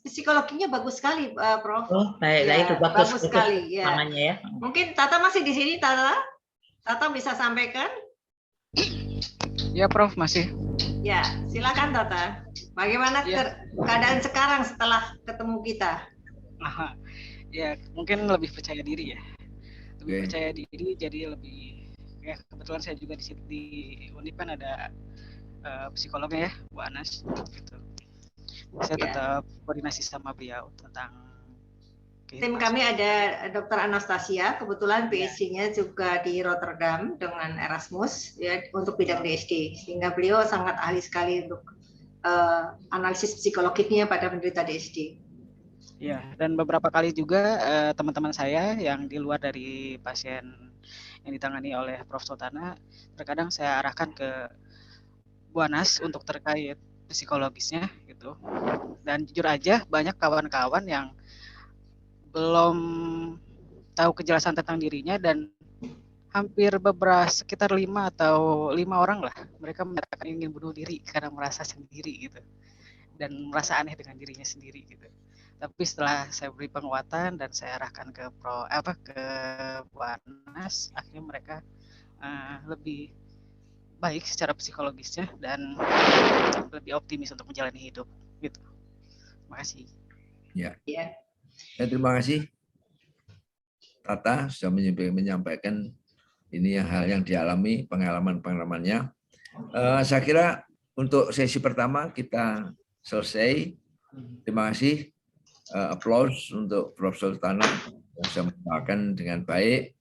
psikologinya bagus sekali, Prof. Oh, baik, ya, itu bagus sekali. Ya. Namanya ya. Mungkin Tata masih di sini, Tata bisa sampaikan? Ya, Prof, masih. Ya, silakan Tata. Bagaimana keadaan sekarang setelah ketemu kita? Aha. Ya, mungkin lebih percaya diri ya. Lebih percaya diri, jadi lebih ya kebetulan saya juga di Unip kan ada psikolognya ya, Bu Anas. Gitu. Saya tetap koordinasi sama beliau tentang tim kami ada Dr. Anastasia, kebetulan PhD-nya juga di Rotterdam dengan Erasmus ya untuk bidang DSD, sehingga beliau sangat ahli sekali untuk analisis psikologiknya pada penderita DSD. Ya, dan beberapa kali juga teman-teman saya yang di luar dari pasien yang ditangani oleh Prof. Sultana, terkadang saya arahkan ke Bu Anas untuk terkait psikologisnya gitu. Dan jujur aja banyak kawan-kawan yang belum tahu kejelasan tentang dirinya dan hampir sekitar 5 orang lah mereka menyatakan ingin bunuh diri karena merasa sendiri gitu dan merasa aneh dengan dirinya sendiri gitu. Tapi setelah saya beri penguatan dan saya arahkan ke Bu Anas, akhirnya mereka lebih baik secara psikologisnya dan lebih optimis untuk menjalani hidup gitu. Terima kasih. Ya. Terima kasih Tata sudah menyampaikan ini hal yang dialami, pengalaman-pengalamannya. Saya kira untuk sesi pertama kita selesai. Terima kasih. Aplaus untuk Prof. Sultana yang sudah membawakan dengan baik.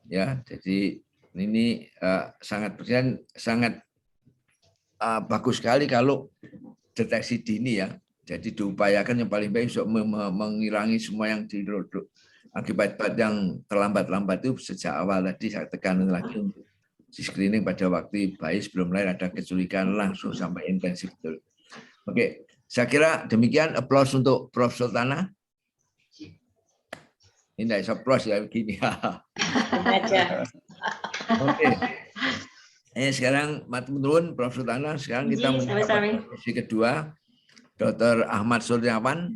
Ya, jadi ini sangat bagus sekali kalau deteksi dini ya. Jadi diupayakan yang paling baik untuk mengurangi semua yang akibat yang terlambat-lambat itu sejak awal tadi saya tekan lagi untuk di screening pada waktu bayi sebelum lahir ada kecurigaan langsung sampai intensif betul. Oke, saya kira demikian. Aplaus untuk Prof. Sultana. Ini tidak bisa aplaus ya begini. Oke. Sekarang matur nuwun Prof. Sultana. Sekarang kita mencapai sesi kedua. Dr. Ahmad Suryawan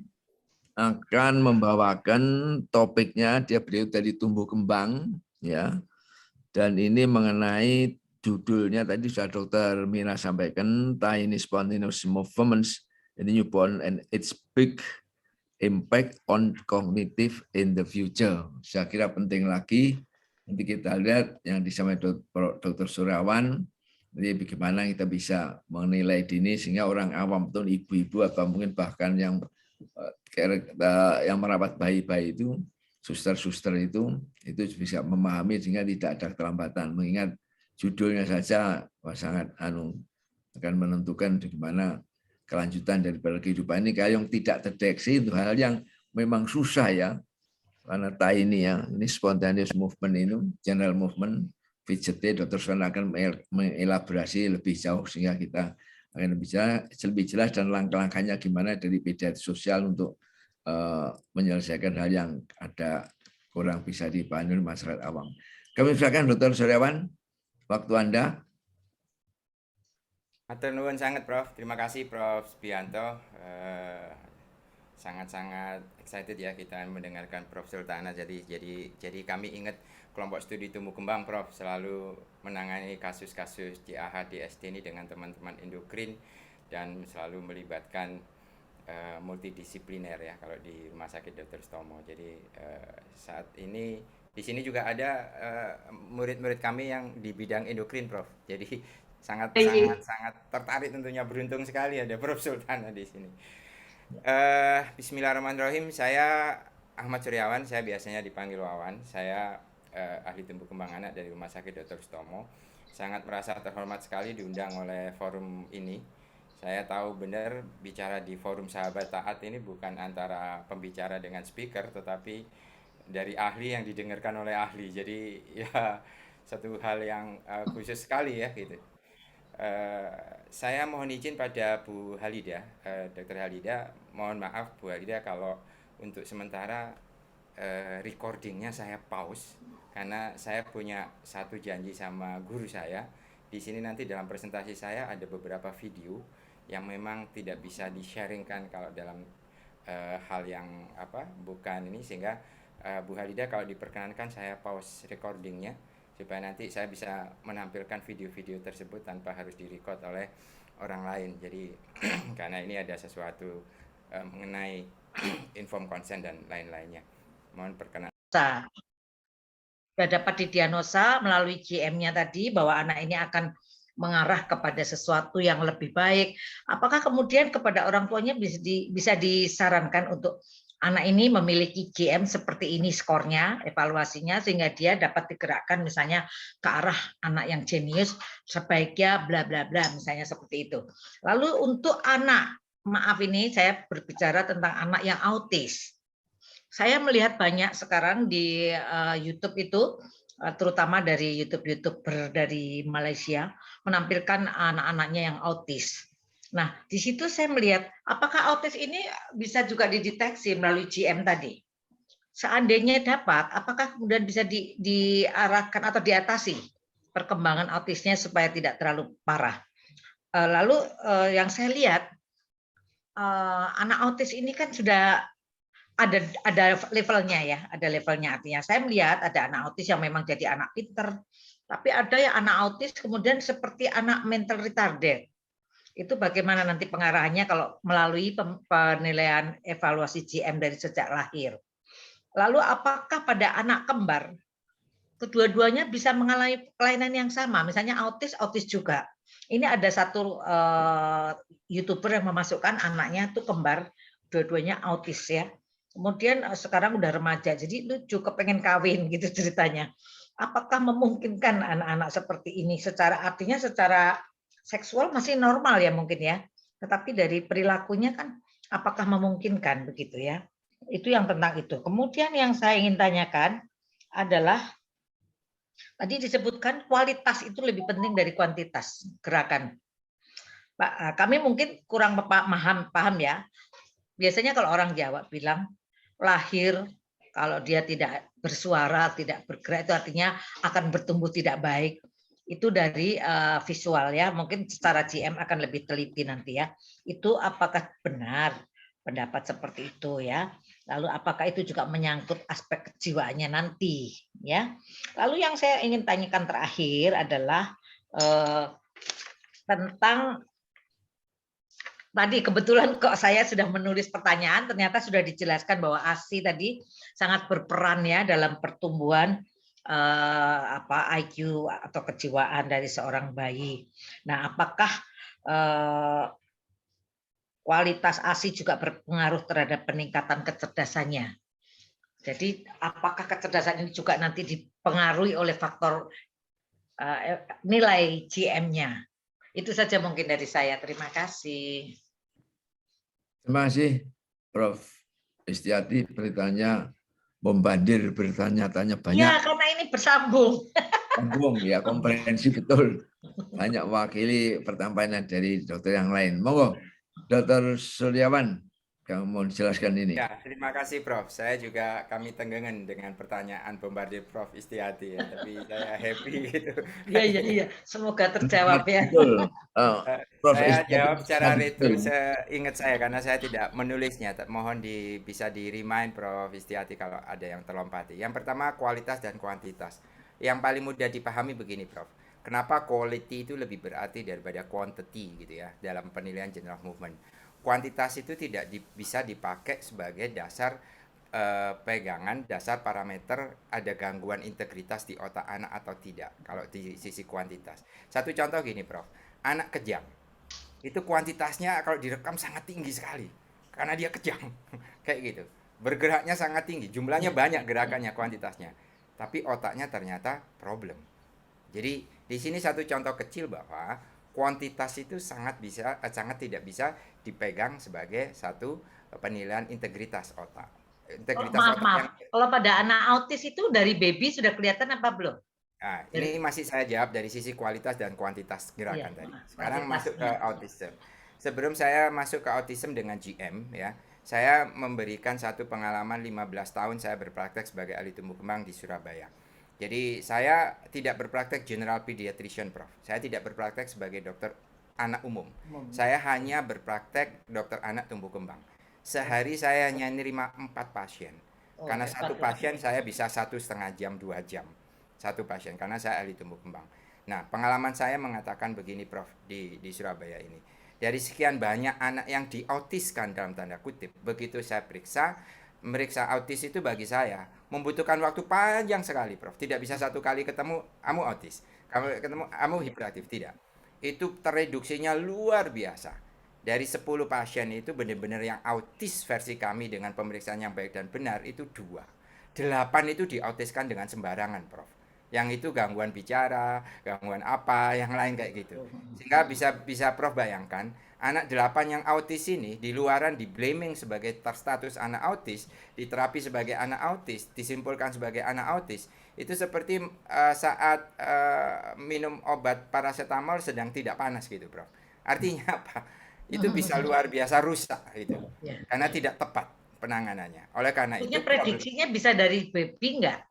akan membawakan topiknya, beliau dari tumbuh kembang ya. Dan ini mengenai judulnya tadi sudah Dr. Mira sampaikan, Tiny Spontaneous Movements in the Newborn and its Big Impact on Cognitive in the Future. Saya kira penting lagi nanti kita lihat yang disampaikan Dr. Suryawan. Jadi bagaimana kita bisa menilai dini sehingga orang awam atau ibu-ibu atau mungkin bahkan yang merawat bayi-bayi itu, suster-suster itu bisa memahami sehingga tidak ada keterlambatan. Mengingat judulnya saja sangat akan menentukan bagaimana kelanjutan daripada kehidupan ini. Kalau yang tidak terdeteksi itu hal yang memang susah ya, karena tiny ya, ini spontaneous movement itu, general movement. Fidgetnya Dr. Swan akan mengelaborasi lebih jauh sehingga kita akan lebih jelas dan langkah-langkahnya gimana dari pediatri sosial untuk menyelesaikan hal yang ada kurang bisa dipahami masyarakat awam. Kami silakan Dr. Suryawan, waktu Anda. Matur nuwun sangat Prof. Terima kasih Prof. Bianto. Sangat-sangat excited ya kita mendengarkan Prof. Sultana. Jadi kami ingat kelompok studi tumbuh kembang Prof. selalu menangani kasus-kasus DAH, DSD ini dengan teman-teman endokrin dan selalu melibatkan multidisipliner ya kalau di Rumah Sakit Dr. Stomo. Jadi saat ini di sini juga ada murid-murid kami yang di bidang endokrin Prof. Jadi sangat tertarik tentunya, beruntung sekali ada Prof. Sultana di sini. Bismillahirrahmanirrahim. Saya Ahmad Suryawan, saya biasanya dipanggil Wawan. Saya ahli tumbuh kembang anak dari Rumah Sakit Dr. Stomo. Sangat merasa terhormat sekali diundang oleh forum ini. Saya tahu benar bicara di forum sahabat taat ini bukan antara pembicara dengan speaker, tetapi dari ahli yang didengarkan oleh ahli. Jadi ya satu hal yang khusus sekali ya gitu. Saya mohon izin pada Bu Halida, Dr. Halida, mohon maaf Bu Halida kalau untuk sementara recordingnya saya pause karena saya punya satu janji sama guru saya. Di sini nanti dalam presentasi saya ada beberapa video yang memang tidak bisa di-sharingkan kalau dalam hal yang bukan ini, sehingga Bu Halida kalau diperkenankan saya pause recordingnya supaya nanti saya bisa menampilkan video-video tersebut tanpa harus direcord oleh orang lain. Jadi karena ini ada sesuatu mengenai inform consent dan lain-lainnya. Mohon perkenan. Sudah dapat didiagnosa melalui GM-nya tadi bahwa anak ini akan mengarah kepada sesuatu yang lebih baik. Apakah kemudian kepada orang tuanya bisa disarankan untuk anak ini memiliki GM seperti ini skornya, evaluasinya, sehingga dia dapat digerakkan misalnya ke arah anak yang jenius, sebaiknya bla bla bla, misalnya seperti itu. Lalu untuk anak, maaf ini saya berbicara tentang anak yang autis. Saya melihat banyak sekarang di YouTube itu, terutama dari YouTuber dari Malaysia, menampilkan anak-anaknya yang autis. Nah, di situ saya melihat apakah autis ini bisa juga dideteksi melalui GM tadi. Seandainya dapat, apakah kemudian bisa diarahkan atau diatasi perkembangan autisnya supaya tidak terlalu parah. Lalu yang saya lihat, anak autis ini kan sudah ada levelnya ya, ada levelnya, artinya saya melihat ada anak autis yang memang jadi anak pinter, tapi ada yang anak autis kemudian seperti anak mental retarded. Itu bagaimana nanti pengarahannya kalau melalui penilaian evaluasi GM dari sejak lahir. Lalu apakah pada anak kembar kedua-duanya bisa mengalami kelainan yang sama, misalnya autis juga. Ini ada satu YouTuber yang memasukkan anaknya itu kembar, dua-duanya autis ya. Kemudian sekarang udah remaja, jadi lucu, kepengen kawin gitu ceritanya. Apakah memungkinkan anak-anak seperti ini artinya secara seksual masih normal ya mungkin ya, tetapi dari perilakunya kan apakah memungkinkan begitu ya? Itu yang tentang itu. Kemudian yang saya ingin tanyakan adalah tadi disebutkan kualitas itu lebih penting dari kuantitas gerakan. Pak, kami mungkin kurang paham ya. Biasanya kalau orang Jawa bilang lahir kalau dia tidak bersuara, tidak bergerak itu artinya akan bertumbuh tidak baik. Itu dari visual ya, mungkin secara GM akan lebih teliti nanti ya. Itu apakah benar pendapat seperti itu ya? Lalu apakah itu juga menyangkut aspek kejiwaannya nanti ya? Lalu yang saya ingin tanyakan terakhir adalah tentang tadi kebetulan kok saya sudah menulis pertanyaan, ternyata sudah dijelaskan bahwa ASI tadi sangat berperan ya dalam pertumbuhan IQ atau kejiwaan dari seorang bayi. Nah, apakah kualitas ASI juga berpengaruh terhadap peningkatan kecerdasannya? Jadi, apakah kecerdasan ini juga nanti dipengaruhi oleh faktor nilai GM-nya? Itu saja mungkin dari saya. Terima kasih. Terima kasih, Prof. Istiati. Beritanya bombardir, bertanya-tanya banyak. Ya, karena ini bersambung. Sambung ya, komprehensif betul. Banyak wakili pertambangan dari dokter yang lain. Monggo, Dr. Suryawan, kamu mau jelaskan ini. Ya, terima kasih Prof. Kami tenggengen dengan pertanyaan bombardir Prof. Istiati ya, tapi saya happy gitu. Iya. Semoga terjawab ya. Betul. Saya jawab secara retro, ingat saya karena saya tidak menulisnya. Mohon bisa di-remind Prof. Istiati kalau ada yang terlompati. Yang pertama kualitas dan kuantitas. Yang paling mudah dipahami begini Prof. Kenapa quality itu lebih berarti daripada quantity gitu ya dalam penilaian general movement. Kuantitas itu tidak bisa dipakai sebagai dasar pegangan, dasar parameter ada gangguan integritas di otak anak atau tidak kalau di sisi kuantitas. Satu contoh gini Prof, anak kejang itu kuantitasnya kalau direkam sangat tinggi sekali karena dia kejang kayak gitu, bergeraknya sangat tinggi, jumlahnya banyak gerakannya, kuantitasnya, tapi otaknya ternyata problem. Jadi di sini satu contoh kecil bahwa kuantitas itu sangat tidak bisa dipegang sebagai satu penilaian integritas otak. Maaf. Kalau pada anak autis itu dari baby sudah kelihatan apa belum? Nah, ini masih saya jawab dari sisi kualitas dan kuantitas gerakan tadi. Sekarang masuk ke autism. Sebelum saya masuk ke autism dengan GM ya, saya memberikan satu pengalaman 15 tahun saya berpraktek sebagai ahli tumbuh kembang di Surabaya. Jadi saya tidak berpraktek general pediatrician Prof. Saya tidak berpraktek sebagai dokter anak umum. Saya hanya berpraktek dokter anak tumbuh kembang. Sehari saya hanya nerima 4 pasien. Karena satu pasien saya bisa 1,5 jam, 2 jam. Satu pasien karena saya ahli tumbuh kembang. Nah, pengalaman saya mengatakan begini Prof di Surabaya ini. Dari sekian banyak anak yang diautiskan dalam tanda kutip, begitu saya meriksa autis itu bagi saya membutuhkan waktu panjang sekali Prof. Tidak bisa satu kali ketemu kamu autis, kamu ketemu kamu hiperaktif, tidak. itu tereduksinya luar biasa. Dari 10 pasien itu benar-benar yang autis versi kami dengan pemeriksaan yang baik dan benar itu 2. 8 itu diautiskan dengan sembarangan, Prof. Yang itu gangguan bicara, gangguan apa, yang lain kayak gitu. Sehingga bisa Prof bayangkan, anak 8 yang autis ini di luaran di blaming sebagai terstatus anak autis, diterapi sebagai anak autis, disimpulkan sebagai anak autis. Itu seperti saat minum obat paracetamol sedang tidak panas gitu, Prof. Artinya apa? Itu bisa luar biasa rusak gitu. Karena tidak tepat penanganannya. Oleh karena itu prediksinya bisa dari baby enggak?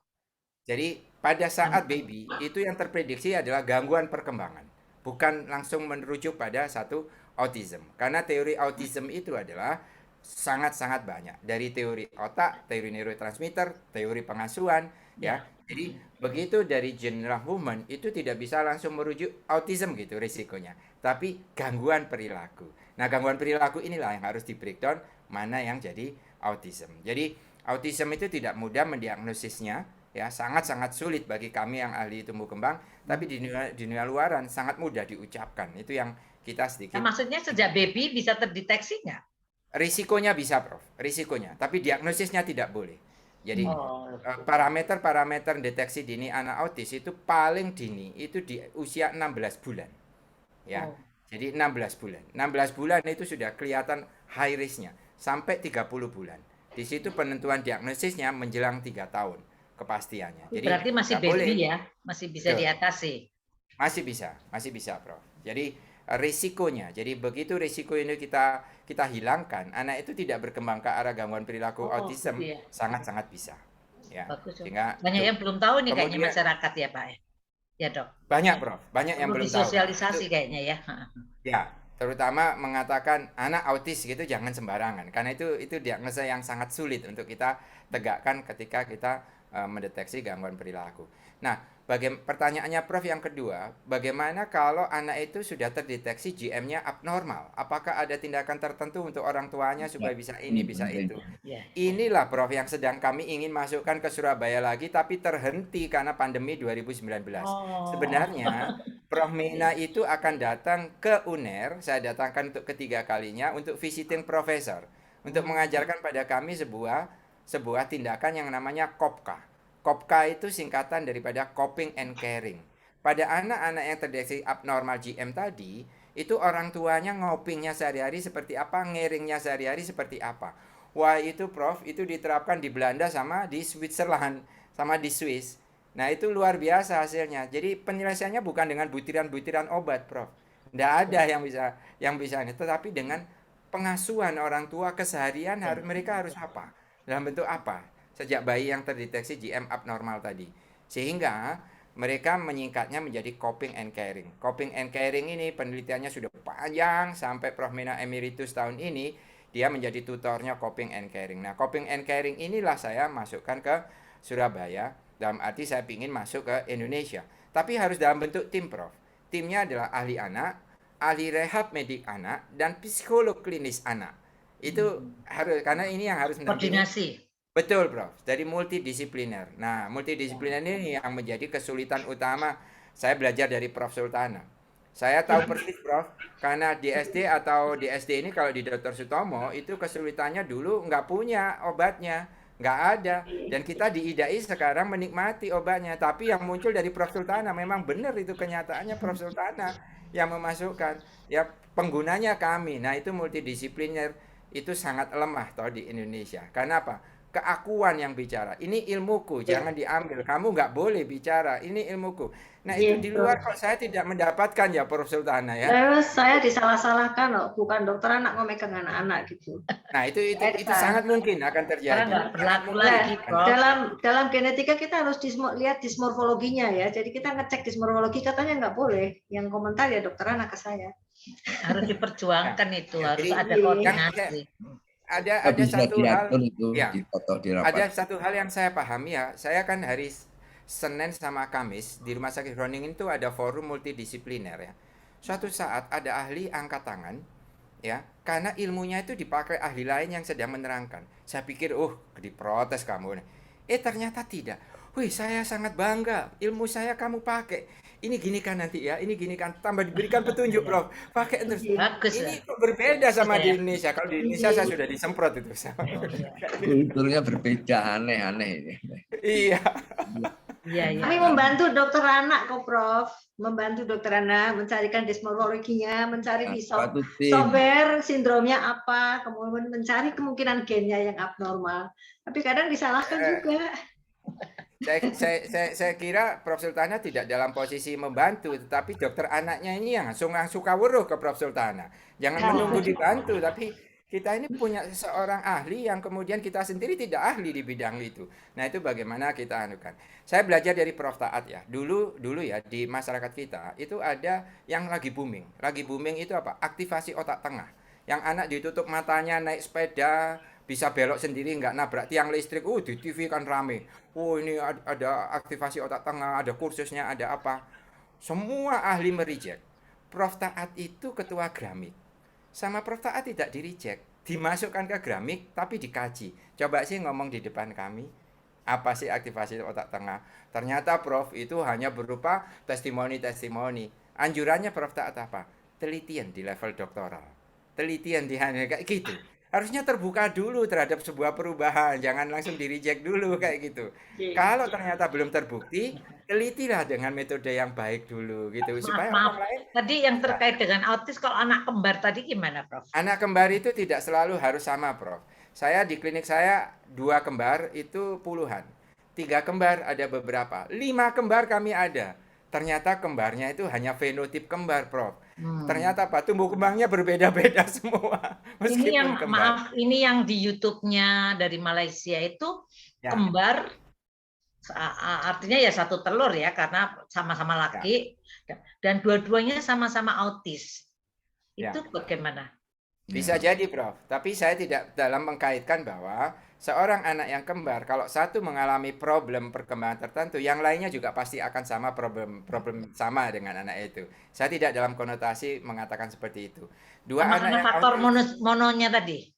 Jadi pada saat baby itu yang terprediksi adalah gangguan perkembangan, bukan langsung merujuk pada satu autism. Karena teori autism itu adalah sangat-sangat banyak, dari teori otak, teori neurotransmitter, teori pengasuhan, ya. Jadi begitu dari general movement itu tidak bisa langsung merujuk autism gitu risikonya, tapi gangguan perilaku. Nah, gangguan perilaku inilah yang harus di breakdown mana yang jadi autism. Jadi autism itu tidak mudah mendiagnosisnya, ya, sangat-sangat sulit bagi kami yang ahli tumbuh kembang, tapi di dunia luaran sangat mudah diucapkan. Itu yang kita sedikit. Nah, maksudnya sejak baby bisa terdeteksi nggak? Risikonya bisa, Prof. Risikonya, tapi diagnosisnya tidak boleh. Jadi parameter deteksi dini anak autis itu paling dini itu di usia 16 bulan. Ya. Jadi 16 bulan. 16 bulan itu sudah kelihatan high risk-nya sampai 30 bulan. Di situ penentuan diagnosisnya menjelang 3 tahun kepastiannya. Jadi berarti masih baby ya, masih bisa diatasi. Masih bisa, Prof. Jadi risikonya, jadi begitu risiko ini kita hilangkan, anak itu tidak berkembang ke arah gangguan perilaku autism, sangat-sangat bisa. Ya. Bagus. Sehingga banyak yang belum tahu nih kayaknya masyarakat ya, Pak. Ya, Dok. Banyak, Prof. Banyak yang belum tahu. Sosialisasi kayaknya ya. Ya, terutama mengatakan anak autis gitu jangan sembarangan, karena itu diagnosa yang sangat sulit untuk kita tegakkan ketika kita mendeteksi gangguan perilaku. Nah, pertanyaannya Prof yang kedua, bagaimana kalau anak itu sudah terdeteksi GM-nya abnormal? Apakah ada tindakan tertentu untuk orang tuanya supaya bisa ini, bisa itu? Inilah Prof yang sedang kami ingin masukkan ke Surabaya lagi, tapi terhenti karena pandemi 2019. Sebenarnya Prof Mena itu akan datang ke UNER, saya datangkan untuk ketiga kalinya untuk visiting professor, untuk mengajarkan pada kami sebuah tindakan yang namanya COPCA. COPCA itu singkatan daripada coping and caring. Pada anak-anak yang terdeteksi abnormal GM tadi, itu orang tuanya ngopingnya sehari-hari seperti apa, ngeringnya sehari-hari seperti apa. Wah, itu Prof, itu diterapkan di Belanda sama di Switzerland, sama di Swiss. Nah, itu luar biasa hasilnya. Jadi penyelesaiannya bukan dengan butiran-butiran obat, Prof. Tidak ada yang bisa ini, tetapi dengan pengasuhan orang tua keseharian mereka harus apa? Dalam bentuk apa? Sejak bayi yang terdeteksi GM abnormal tadi. Sehingga mereka menyingkatnya menjadi coping and caring. Coping and caring ini penelitiannya sudah panjang sampai Prof Mena Emeritus tahun ini dia menjadi tutornya coping and caring. Nah, coping and caring inilah saya masukkan ke Surabaya. Dalam arti saya ingin masuk ke Indonesia. Tapi harus dalam bentuk tim, Prof. Timnya adalah ahli anak, ahli rehab medik anak, dan psikolog klinis anak. Itu harus, karena ini yang harus koordinasi. Betul, Prof. Dari multidisipliner. Nah, multidisipliner ini yang menjadi kesulitan utama. Saya belajar dari Prof Sultana. Saya tahu persis, Prof. Karena di SD atau di SD ini kalau di Dr. Sutomo itu kesulitannya dulu nggak punya obatnya. Nggak ada. Dan kita di IDAI sekarang menikmati obatnya. Tapi yang muncul dari Prof Sultana memang benar itu kenyataannya Prof Sultana yang memasukkan. Ya, penggunanya kami. Nah, itu multidisipliner itu sangat lemah toh di Indonesia. Karena apa? Keakuan yang bicara. Ini ilmuku, jangan diambil. Kamu nggak boleh bicara. Ini ilmuku. Nah, itu di luar kok saya tidak mendapatkan ya, Prof Sultana ya. Terus saya disalah-salahkan loh, bukan dokter anak mau megang anak-anak gitu. Nah, itu sangat mungkin akan terjadi. Berlaku lagi, Prof. Dalam genetika kita harus lihat dismorfologinya ya. Jadi kita ngecek dismorfologi, katanya nggak boleh. Yang komentar ya dokter anak ke saya. Harus diperjuangkan itu, harus ada koordinasi. Ada satu hal ya, ada satu hal yang saya pahami ya. Saya kan hari Senin sama Kamis di Rumah Sakit Groningen itu ada forum multidisipliner ya. Suatu saat ada ahli angkat tangan ya, karena ilmunya itu dipakai ahli lain yang sedang menerangkan. Saya pikir diprotes kamu. Ternyata tidak. wih saya sangat bangga, ilmu saya kamu pakai. Ini gini kan nanti ya, ini gini kan, tambah diberikan petunjuk Prof. Pakai terus. Bagus Ini ya. kok berbeda sama di Ya. Indonesia. Kalau di Indonesia saya sudah disemprot itu. Kulturnya berbeda, aneh-aneh ini. Iya. Iya, iya. Kami membantu dokter anak kok, Prof. Membantu dokter anak mencarikan morfologinya, mencari di Suatu tim. software sindromnya apa, kemudian mencari kemungkinan gennya yang abnormal. Tapi kadang disalahkan juga. Saya kira Prof. Sultana tidak dalam posisi membantu, tetapi dokter anaknya ini yang langsung suka wuruh ke Prof. Sultana. Jangan menunggu dibantu, tapi kita ini punya seorang ahli yang kemudian kita sendiri tidak ahli di bidang itu. Nah itu bagaimana kita anukan. Saya belajar dari Prof. Taat ya. Dulu ya di masyarakat kita itu ada yang lagi booming. Lagi booming itu apa? Aktivasi otak tengah. Yang anak ditutup matanya naik sepeda, bisa belok sendiri nggak nabrak tiang listrik. Di TV kan rame. Ini ada aktivasi otak tengah, ada kursusnya, ada apa. Semua ahli merijek. Prof. Taat itu ketua Gramik. Sama Prof. Taat tidak di-reject, dimasukkan ke Gramik tapi dikaji. Coba sih ngomong di depan kami, apa sih aktivasi otak tengah? Ternyata Prof itu hanya berupa testimoni-testimoni. Anjurannya Prof Taat apa? Telitian di level doktoral. Telitian di hanya kayak gitu. Harusnya terbuka dulu terhadap sebuah perubahan, jangan langsung di-reject dulu kayak gitu. Kalau ternyata belum terbukti, telitilah dengan metode yang baik dulu gitu supaya Maaf, orang lain. tadi yang terkait dengan autis, kalau anak kembar tadi gimana, Prof? Anak kembar itu tidak selalu harus sama, Prof. Saya di klinik saya 2 kembar itu puluhan. 3 kembar ada beberapa. 5 kembar kami ada. Ternyata kembarnya itu hanya fenotip kembar, Prof. Ternyata apa? Tumbuh kembangnya berbeda-beda semua. Ini yang Meskipun kembar. maaf, ini yang di YouTube-nya dari Malaysia itu Ya. kembar, artinya ya satu telur ya, karena sama-sama laki dan dua-duanya sama-sama autis. Ya. Itu bagaimana? Bisa jadi, Prof. Tapi saya tidak dalam mengkaitkan bahwa seorang anak yang kembar, kalau satu mengalami problem perkembangan tertentu, yang lainnya juga pasti akan sama problem sama dengan anak itu. Saya tidak dalam konotasi mengatakan seperti itu. Dua anak yang faktor mononya tadi,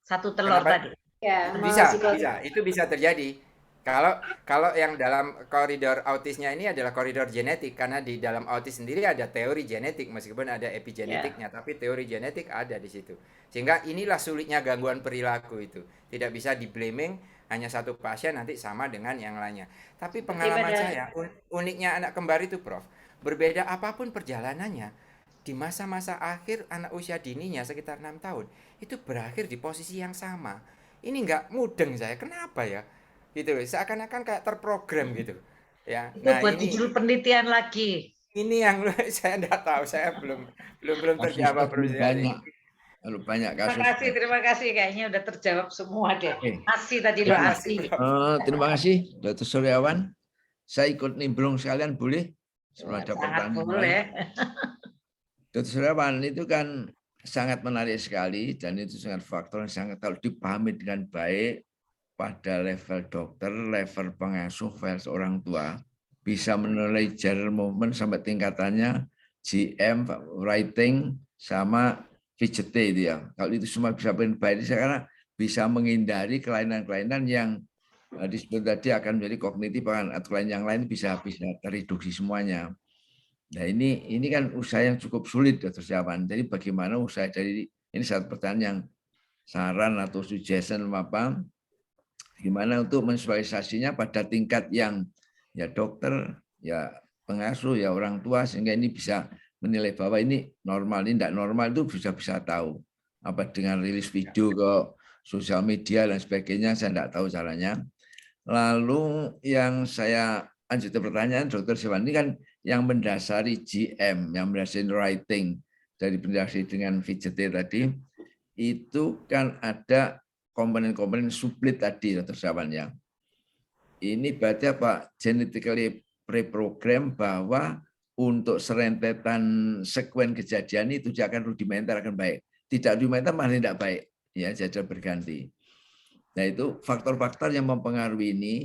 satu telur Kenapa? tadi. Ya, Bisa. Itu bisa terjadi. Kalau yang dalam koridor autisnya ini adalah koridor genetik, karena di dalam autis sendiri ada teori genetik meskipun ada epigenetiknya, tapi teori genetik ada di situ. Sehingga inilah sulitnya gangguan perilaku itu. Tidak bisa di-blaming hanya satu pasien nanti sama dengan yang lainnya. Tapi pengalaman saya, uniknya anak kembar itu, Prof, berbeda apapun perjalanannya, di masa-masa akhir anak usia dininya sekitar 6 tahun, itu berakhir di posisi yang sama. Ini nggak mudeng saya, kenapa ya? Gitu seakan-akan kayak terprogram gitu ya. Itu buat judul penelitian lagi. Ini yang saya enggak tahu, saya belum terjawab banyak kasus. Terima kasih kayaknya udah terjawab semua deh. Asi tadi lo Asi. Terima kasih Dr. Suryawan. Saya ikut nimbrung sekalian boleh? Sebelum ada pertanyaan. Boleh. Dr. Suryawan itu kan sangat menarik sekali dan itu sangat faktor yang sangat harus dipahami dengan baik pada level dokter, level pengasuh, versus orang tua, bisa menilai general movement sampai tingkatannya GM, writing, sama VCT itu ya. Kalau itu semua bisa baik, karena bisa menghindari kelainan-kelainan yang disebut tadi akan menjadi kognitif atau kelainan yang lain bisa tereduksi semuanya. Nah ini kan usaha yang cukup sulit, Dr. Suryawan. Jadi bagaimana usaha dari ini satu pertanyaan yang saran atau suggestion apa? Gimana untuk mensualisasinya pada tingkat yang ya dokter, ya pengasuh, ya orang tua, sehingga ini bisa menilai bahwa ini normal, ini tidak normal, itu bisa tahu. Apa dengan rilis video ke sosial media dan sebagainya, saya tidak tahu caranya. Lalu yang saya lanjut pertanyaan, Dr. Suryawan, ini kan yang mendasari GM, yang mendasari writing, dari berdasari dengan VCT tadi, itu kan ada komponen-komponen sublit tadi, Dr. Suryawan ya. Ini berarti apa? Genetically pre-program bahwa untuk serentetan sekuen kejadian itu akan rudimenter akan baik. Tidak rudimenter malah tidak baik, ya jadwal berganti. Nah itu faktor-faktor yang mempengaruhi ini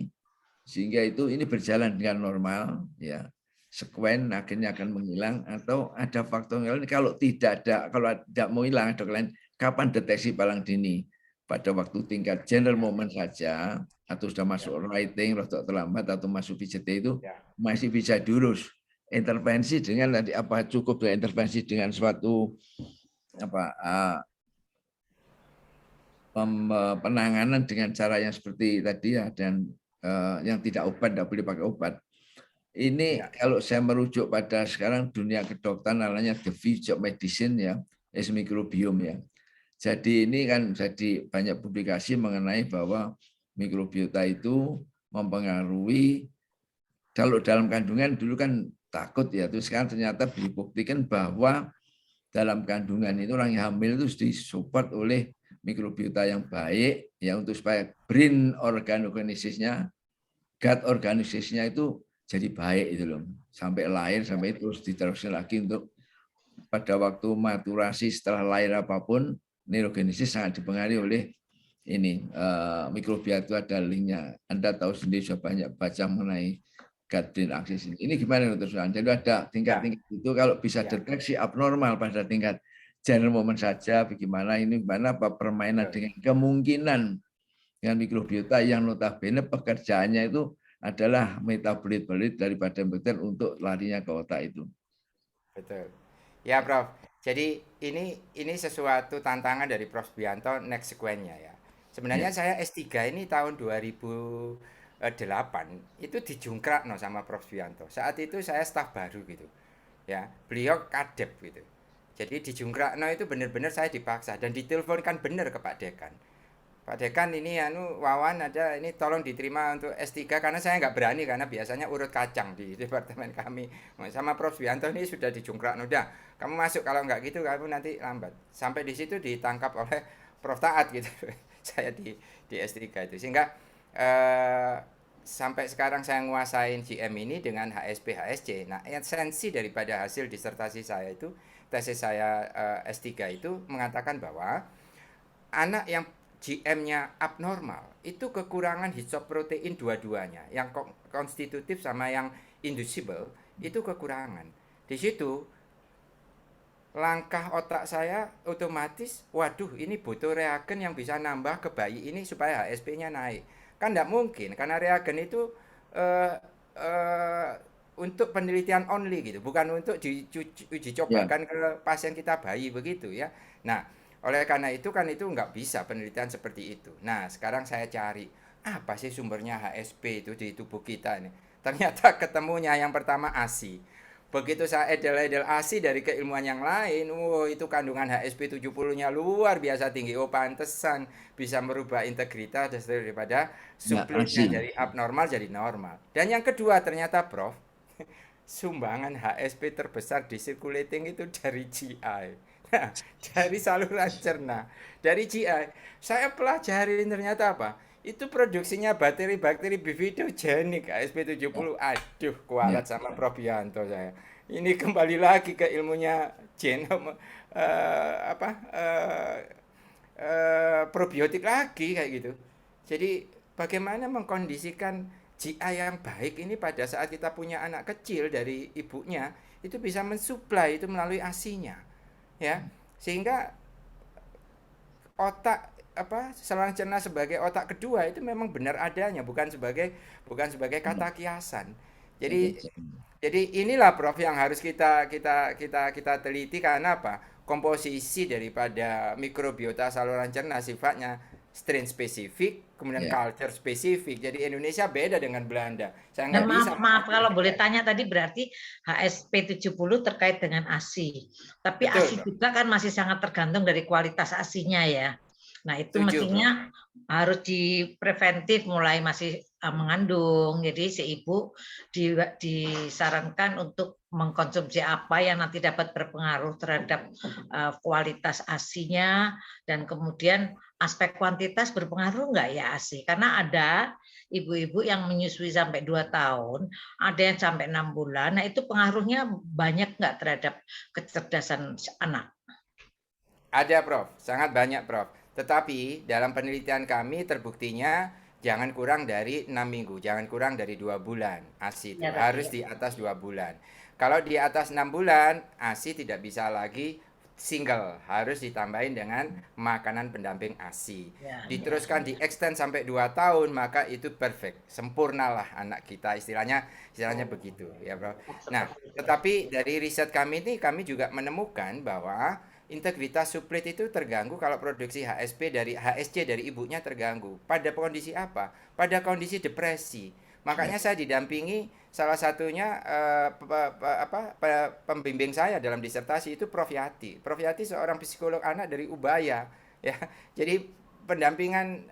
sehingga itu ini berjalan dengan normal, ya. Sekuen akhirnya akan menghilang atau ada faktor yang lain kalau tidak ada, kalau tidak mau hilang ada lain, kapan deteksi paling dini? pada waktu tingkat general moment saja, atau sudah masuk writing, rotok terlambat, atau masuk VCT itu masih bisa diurus. Intervensi dengan tadi apa cukup dengan intervensi dengan suatu penanganan dengan cara yang seperti tadi ya, dan yang tidak obat, tidak boleh pakai obat. Ini kalau saya merujuk pada sekarang dunia kedokteran namanya the future of medicine ya, is microbiome ya. Jadi ini kan jadi banyak publikasi mengenai bahwa mikrobiota itu mempengaruhi, kalau dalam kandungan dulu kan takut ya, terus sekarang ternyata dibuktikan bahwa dalam kandungan itu orang yang hamil itu disupport oleh mikrobiota yang baik ya, untuk supaya brain organogenesisnya, gut organisisnya itu jadi baik itu loh, sampai lahir, sampai terus diteruskan lagi untuk pada waktu maturasi setelah lahir apapun, neurogenesis sangat dipengaruhi oleh ini mikrobiota, ada linknya. Anda tahu sendiri, sudah banyak baca mengenai gut brain axis ini. Ini gimana Dr. Suhan? Jadi ada tingkat-tingkat itu, kalau bisa deteksi abnormal pada tingkat general moment saja, bagaimana ini, gimana apa permainan dengan kemungkinan dengan mikrobiota yang notabene pekerjaannya itu adalah metabolit daripada bakteri untuk larinya ke otak itu. Betul. Ya, Prof. Jadi ini sesuatu tantangan dari Prof Subianto next sequence-nya ya. Sebenarnya saya S3 ini tahun 2008 itu dijungkrak sama Prof Subianto. Saat itu saya staf baru gitu. Ya, beliau kadep gitu. Jadi dijungkrakno itu benar-benar saya dipaksa dan diteleponkan benar ke Pak Dekan. Pak Dekan, ini Wawan ada, ini tolong diterima untuk S3, karena saya nggak berani karena biasanya urut kacang di departemen kami. Sama Prof Subianto ini sudah dijungkrak, udah kamu masuk, kalau nggak gitu kamu nanti lambat. Sampai di situ ditangkap oleh Prof Taat gitu. Saya di S3 itu. Sehingga sampai sekarang saya nguasain GM ini dengan HSP HSC. Nah, esensi daripada hasil disertasi saya itu, tesis saya S3 itu mengatakan bahwa anak yang GM-nya abnormal itu kekurangan histoprotein dua-duanya, yang konstitutif sama yang inducible itu kekurangan. Di situ langkah otak saya otomatis, waduh ini butuh reagen yang bisa nambah ke bayi ini supaya HSP-nya naik. Kan tidak mungkin, karena reagen itu untuk penelitian only gitu, bukan untuk diuji cobakan ke pasien kita bayi begitu ya. Nah, oleh karena itu kan itu nggak bisa penelitian seperti itu. Nah, sekarang saya cari apa sih sumbernya HSP itu di tubuh kita ini. Ternyata ketemunya yang pertama ASI. Begitu saya edel-edel ASI dari keilmuan yang lain, itu kandungan HSP 70-nya luar biasa tinggi. Oh, pantesan bisa merubah integritas daripada suplitnya dari abnormal jadi normal. Dan yang kedua ternyata Prof, sumbangan HSP terbesar di circulating itu dari GI. Nah, dari saluran cerna, dari GI, saya pelajari ternyata apa? Itu produksinya bakteri-bakteri bifidogenik HSP70. Aduh, kualat sama Prof Yanto saya. Ini kembali lagi ke ilmunya genom probiotik lagi kayak gitu. Jadi bagaimana mengkondisikan GI yang baik ini pada saat kita punya anak kecil dari ibunya, itu bisa mensuplai itu melalui ASI-nya. Ya, sehingga otak saluran cerna sebagai otak kedua itu memang benar adanya, bukan sebagai kata kiasan. Jadi inilah Prof yang harus kita teliti, karena apa? Komposisi daripada mikrobiota saluran cerna sifatnya strain spesifik, kemudian culture spesifik. Jadi Indonesia beda dengan Belanda. Saya nggak bisa. Maaf kalau boleh tanya tadi, berarti HSP 70 terkait dengan ASI. Tapi betul, ASI juga kan masih sangat tergantung dari kualitas ASI-nya ya. Nah, itu mestinya harus dipreventif mulai masih mengandung. Jadi si ibu disarankan untuk mengkonsumsi apa yang nanti dapat berpengaruh terhadap kualitas ASI-nya, dan kemudian aspek kuantitas berpengaruh nggak ya ASI? Karena ada ibu-ibu yang menyusui sampai 2 tahun, ada yang sampai 6 bulan. Nah, itu pengaruhnya banyak nggak terhadap kecerdasan anak? Ada Prof, sangat banyak Prof. Tetapi dalam penelitian kami terbuktinya jangan kurang dari 6 minggu, jangan kurang dari 2 bulan ASI itu. Harus di atas 2 bulan. Kalau di atas 6 bulan, ASI tidak bisa lagi single, harus ditambahin dengan makanan pendamping ASI. Ya, Diteruskan di extend sampai 2 tahun, maka itu perfect, sempurnalah anak kita, istilahnya begitu ya Bro. Nah, tetapi dari riset kami ini kami juga menemukan bahwa integritas suplit itu terganggu kalau produksi HSC dari ibunya terganggu. Pada kondisi apa? Pada kondisi depresi. Makanya saya didampingi salah satunya pembimbing saya dalam disertasi itu Prof Yati. Prof Yati seorang psikolog anak dari Ubaya ya. Jadi pendampingan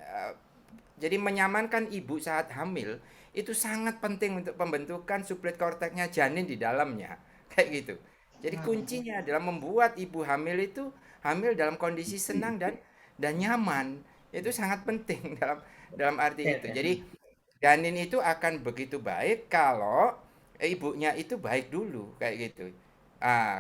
jadi menyamankan ibu saat hamil itu sangat penting untuk pembentukan suplit korteknya janin di dalamnya. Kayak gitu. Jadi kuncinya adalah membuat ibu hamil itu hamil dalam kondisi senang dan nyaman. Itu sangat penting dalam arti itu. Jadi janin itu akan begitu baik kalau ibunya itu baik dulu kayak gitu.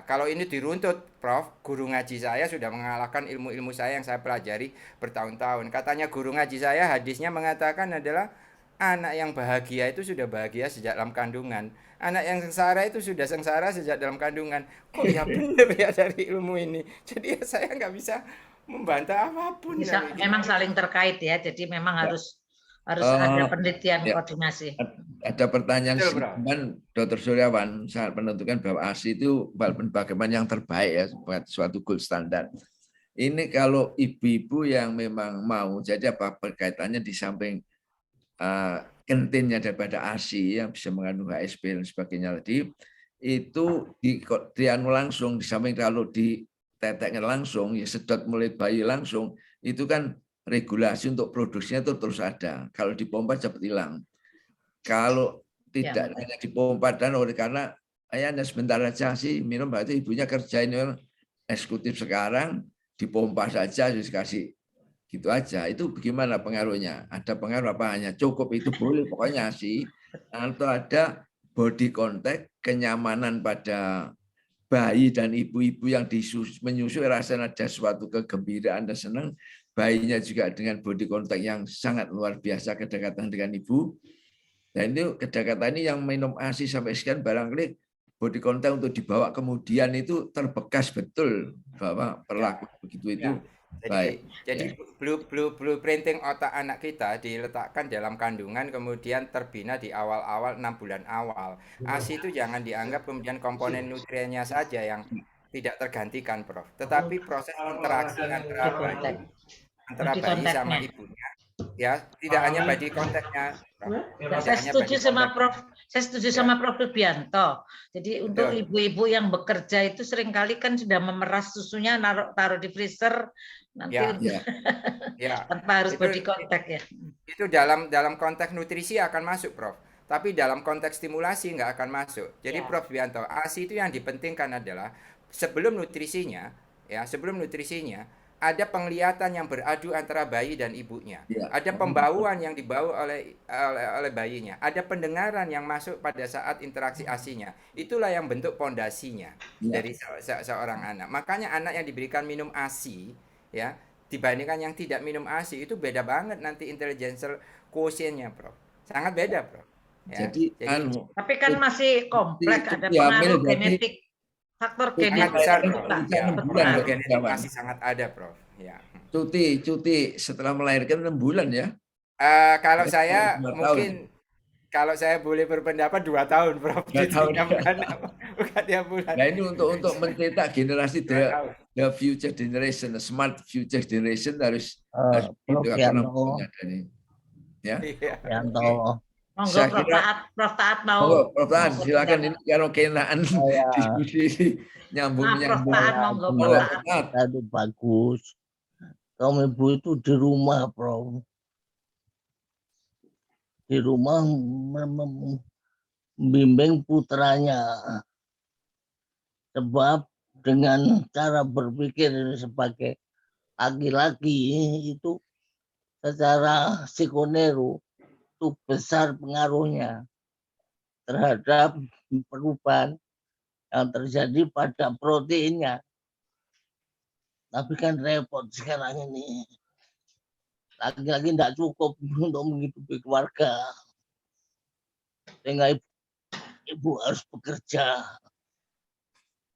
Kalau ini diruntut, Prof, guru ngaji saya sudah mengalahkan ilmu-ilmu saya yang saya pelajari bertahun-tahun. Katanya guru ngaji saya hadisnya mengatakan adalah anak yang bahagia itu sudah bahagia sejak dalam kandungan. Anak yang sengsara itu sudah sengsara sejak dalam kandungan. Kok ya benar ya dari ilmu ini. Jadi saya nggak bisa membantah apapun. Memang saling terkait ya. Jadi memang harus ada penelitian koordinasi. Ada pertanyaan Dr. Suryawan sangat menentukan bahwa ASI itu bagaimana yang terbaik ya, suatu gold standar. Ini kalau ibu-ibu yang memang mau, jadi apa berkaitannya di samping kentinnya daripada ASI yang bisa mengandung HSP dan sebagainya tadi, itu dianu langsung, di samping kalau diteteknya langsung, ya sedot mulai bayi langsung, itu kan regulasi untuk produksinya itu terus ada. Kalau dipompa cepat hilang. Kalau tidak hanya dipompa dan karena ayahnya sebentar aja sih minum, berarti ibunya kerjain eksekutif sekarang dipompa saja dikasih gitu aja. Itu bagaimana pengaruhnya? Ada pengaruh apa hanya cukup itu boleh pokoknya sih. Atau ada body contact, kenyamanan pada bayi dan ibu-ibu yang menyusui rasanya ada suatu kegembiraan dan senang. Bayinya juga dengan body contact yang sangat luar biasa kedekatan dengan ibu. Dan itu kedekatan ini yang minum ASI sampai sekian barangkali body contact untuk dibawa kemudian itu terbekas betul bahwa perlakuan begitu itu baik. Jadi blueprinting otak anak kita diletakkan dalam kandungan kemudian terbina di awal-awal 6 bulan awal. ASI itu jangan dianggap kemudian komponen nutriennya saja yang tidak tergantikan, Prof. Tetapi proses interaksi antara bayi sama ibunya, ya tidak hanya body contact-nya. Saya setuju sama Prof. Rubianto. Jadi untuk ibu-ibu yang bekerja itu seringkali kan sudah memeras susunya, taruh di freezer nanti tanpa harus body contact ya. Itu dalam konteks nutrisi akan masuk, Prof. Tapi dalam konteks stimulasi nggak akan masuk. Jadi Prof. Rubianto, ASI itu yang dipentingkan adalah sebelum nutrisinya ada penglihatan yang beradu antara bayi dan ibunya. Ada pembauan yang dibawa oleh bayinya. Ada pendengaran yang masuk pada saat interaksi ASI-nya. Itulah yang bentuk pondasinya dari seorang anak. Makanya anak yang diberikan minum ASI ya dibandingkan yang tidak minum ASI itu beda banget nanti intellectual quotient-nya, Prof. Sangat beda, Prof. Ya. Jadi tapi kan masih kompleks, ada pengaruh genetik. Faktor genetik masih sangat ada, Prof. Ya. Cuti setelah melahirkan 6 bulan ya. Kalau saya mungkin kalau saya boleh berpendapat 2 tahun, Prof. 2 tahun. Bukan tiap bulan. Nah, ini untuk mencetak generasi the future generation, the smart future generation harus itu ya. Monggo Prof Taat mau. Prof Taat silakan, ini kalau kenaan diskusi nyambung. Prof Taat. Itu bagus. Kaum ibu itu di rumah, Prof. Di rumah membimbing putranya. Sebab dengan cara berpikir sebagai laki-laki itu secara psikoneuro itu besar pengaruhnya terhadap perubahan yang terjadi pada proteinnya. Tapi kan repot sekarang ini. Laki-laki tidak cukup untuk menghidupi keluarga. Sehingga ibu harus bekerja.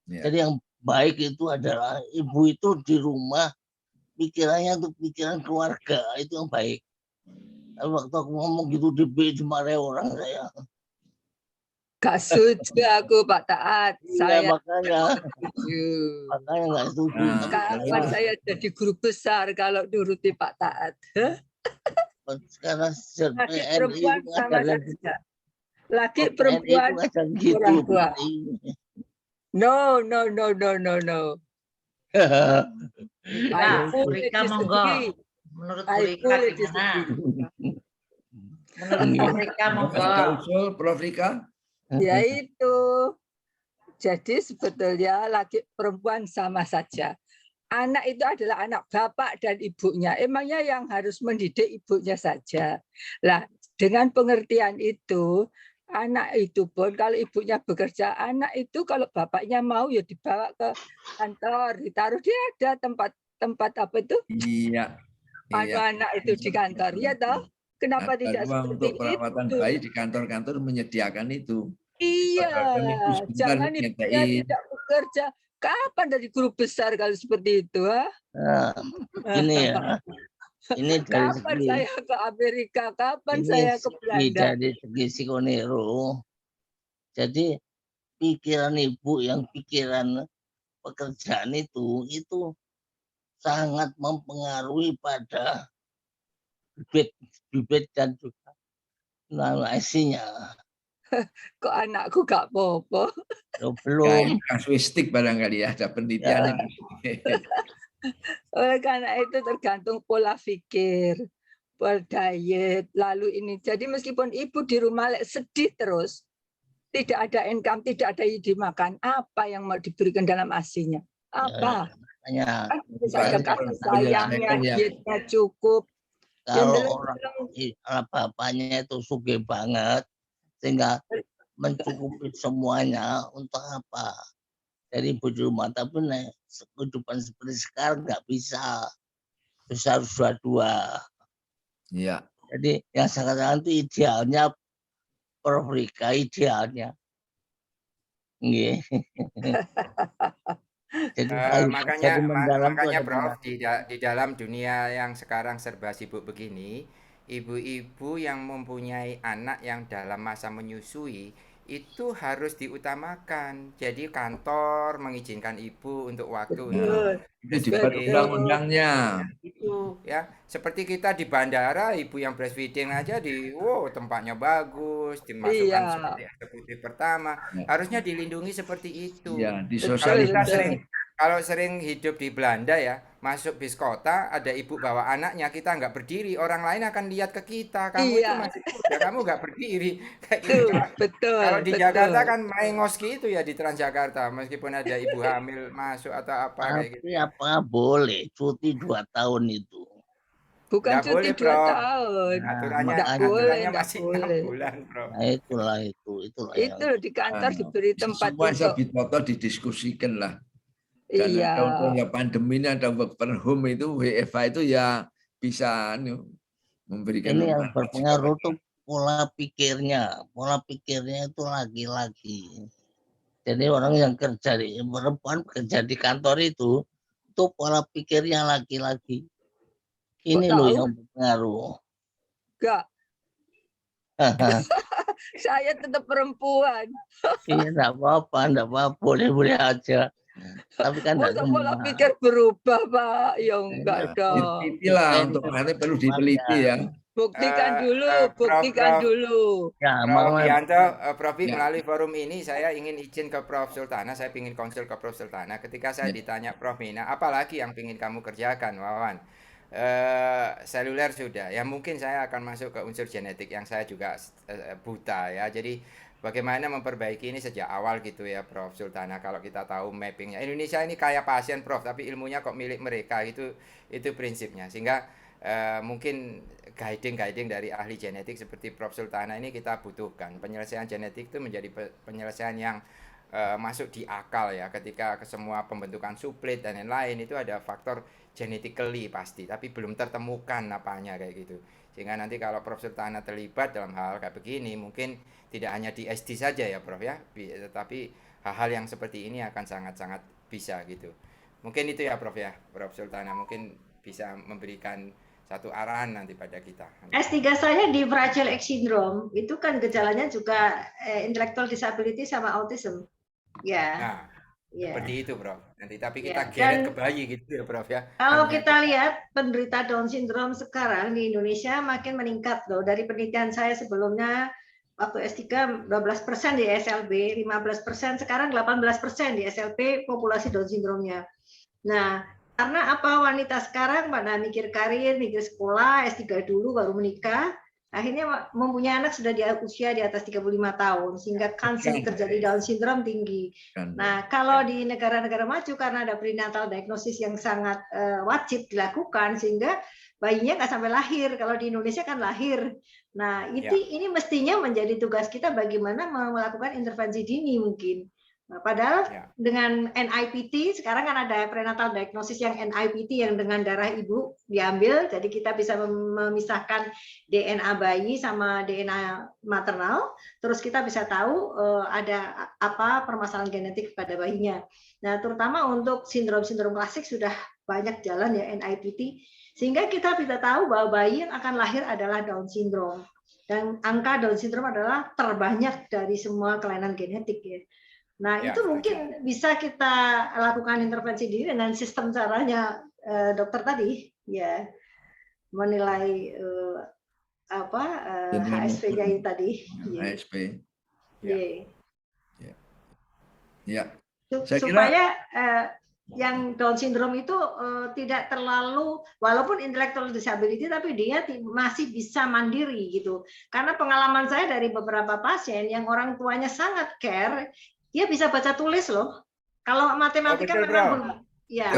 Jadi yang baik itu adalah ibu itu di rumah pikirannya untuk pikiran keluarga, itu yang baik. Tapi waktu aku ngomong gitu dimarahi orang saya. Gak setuju aku Pak Taat. Iya, Saya makanya setuju. nggak setuju. Kapan saya jadi guru besar kalau nuruti Pak Taat? Sekarang Laki PNI perempuan itu sama ada saja. Laki PNI perempuan itu ada gitu. orang tua. No, no, no, no, no, no. Rika, Bu Rika monggo. Menurut Bu Rika gimana? Menurut Prof Rika monggo. Ada usul Prof Rika? Ya itu. Jadi sebetulnya laki perempuan sama saja. Anak itu adalah anak bapak dan ibunya. Emangnya yang harus mendidik ibunya saja. Lah, dengan pengertian itu, anak itu pun kalau ibunya bekerja, anak itu kalau bapaknya mau ya dibawa ke kantor, ditaruh dia ada tempat apa itu? Iya. Anak itu di kantor, ya toh? Kenapa Ada tidak ruang seperti untuk perawatan itu? bayi di kantor-kantor menyediakan itu. Iya, Seminggu sebentar jangan ibunya nyetain. tidak bekerja. Kapan dari guru besar kalau seperti itu? Ha? Nah, ini ya. Ini dari Kapan segi, saya ke Amerika? Kapan ini saya ke Belanda? dari segi psikonero. Jadi pikiran ibu yang pikiran pekerjaan itu sangat mempengaruhi pada bibit dan juga asinya. Kok anakku gak popo? Belum. Kasuistik barangkali ya, ada penelitiannya. Oleh karena itu tergantung pola pikir, pola diet, lalu ini. Jadi meskipun ibu di rumah sedih terus, tidak ada income, tidak ada ide makan, apa yang mau diberikan dalam asinya? Apa? Ya, kan bisa ada kasih sayangnya, dietnya cukup. Kalau orang bapaknya itu sugih banget, sehingga mencukupi semuanya untuk apa? Dari ibu di rumah, tapi kehidupan seperti sekarang nggak bisa. Harus dua-dua. Iya. Jadi yang sekarang itu idealnya Prof Rika, idealnya. Nggih. Jadi makanya Prof di dalam dunia yang sekarang serba sibuk begini, ibu-ibu yang mempunyai anak yang dalam masa menyusui itu harus diutamakan. Jadi kantor mengizinkan ibu untuk waktu untuk itu dibuat undang-undangnya. Itu ya, seperti kita di bandara, ibu yang breastfeeding aja tempatnya bagus, dimasukkan seperti eksekutif pertama, harusnya dilindungi seperti itu. Ya, disosialisasi. Kalau sering hidup di Belanda ya, masuk bis kota, ada ibu bawa anaknya, kita nggak berdiri, orang lain akan lihat ke kita, kamu itu masih muda, kamu nggak berdiri. Kayak gitu. Betul. Kalau di Jakarta kan maengos gitu ya di Transjakarta, meskipun ada ibu hamil masuk atau apa kayak gitu. Tapi apa boleh cuti 2 tahun itu? Bukan cuti 2 tahun. Aturannya masih 6 bulan, Bro. Nah, itulah. Itu di kantor diberi tempat semua bisa didiskusikan lah. Iya. Karena pandemi ini ada work from home itu, WFH itu ya bisa memberikan. Ini yang berpengaruh tuh pola pikirnya itu laki-laki. Jadi orang yang perempuan kerja di kantor itu pola pikirnya laki-laki. Ini loh yang berpengaruh. Enggak. Saya tetap perempuan. Iya, enggak apa-apa, boleh aja. Tapi kan pola pikir berubah, Pak. Ya enggak dong. Itulah untuk nanti perlu diteliti ya. Buktikan dulu. Ya, Prof Yanto, Prof melalui forum ini saya ingin izin ke Prof Sultana, saya ingin konsul ke Prof Sultana. Ketika saya ditanya Prof Mina, apalagi yang ingin kamu kerjakan, Wawan? Seluler sudah, ya mungkin saya akan masuk ke unsur genetik yang saya juga buta ya. Jadi bagaimana memperbaiki ini sejak awal gitu ya, Prof Sultana. Kalau kita tahu mappingnya, Indonesia ini kaya pasien, Prof, tapi ilmunya kok milik mereka, itu prinsipnya. Sehingga mungkin guiding dari ahli genetik seperti Prof Sultana ini kita butuhkan. Penyelesaian genetik itu menjadi penyelesaian yang masuk di akal ya. Ketika semua pembentukan suplet dan lain-lain itu ada faktor genetically pasti, tapi belum tertemukan apanya kayak gitu. Sehingga nanti kalau Prof Sultana terlibat dalam hal kayak begini, mungkin tidak hanya di SD saja ya Prof ya, tetapi hal-hal yang seperti ini akan sangat-sangat bisa gitu. Mungkin itu ya Prof ya, Prof Sultana mungkin bisa memberikan satu arahan nanti pada kita. S3 saya di Fragile X syndrome, itu kan gejalanya juga intellectual disability sama autism. Ya. Nah, seperti itu Prof. Nanti tapi kita Dan geret ke bayi gitu ya Prof ya. kalau kita lihat penderita Down syndrome sekarang di Indonesia makin meningkat loh. Dari penelitian saya sebelumnya waktu S3 12% di SLB, 15%, sekarang 18% di SLP populasi Down syndrome-nya. Nah, karena apa, wanita sekarang pada mikir karir, mikir sekolah, S3 dulu baru menikah, akhirnya mempunyai anak sudah di usia di atas 35 tahun, sehingga kansel terjadi Down syndrome tinggi. Nah, kalau di negara-negara maju karena ada prenatal diagnosis yang sangat wajib dilakukan, sehingga bayinya nggak sampai lahir. Kalau di Indonesia kan lahir. Nah, ini mestinya menjadi tugas kita bagaimana melakukan intervensi dini mungkin. Nah, padahal dengan NIPT, sekarang kan ada prenatal diagnosis yang NIPT yang dengan darah ibu diambil, jadi kita bisa memisahkan DNA bayi sama DNA maternal, terus kita bisa tahu ada apa permasalahan genetik pada bayinya. Nah, terutama untuk sindrom-sindrom klasik sudah banyak jalan ya NIPT, sehingga kita bisa tahu bahwa bayi yang akan lahir adalah Down syndrome. Dan angka Down syndrome adalah terbanyak dari semua kelainan genetik ya. Nah, itu mungkin bisa kita lakukan intervensi diri dengan sistem caranya dokter tadi, ya, menilai HSP-nya tadi. HSP. Ya. Supaya yang Down syndrome itu tidak terlalu, walaupun intellectual disability, tapi dia masih bisa mandiri gitu. Karena pengalaman saya dari beberapa pasien yang orang tuanya sangat care, dia bisa baca tulis loh. Kalau matematika memang ya.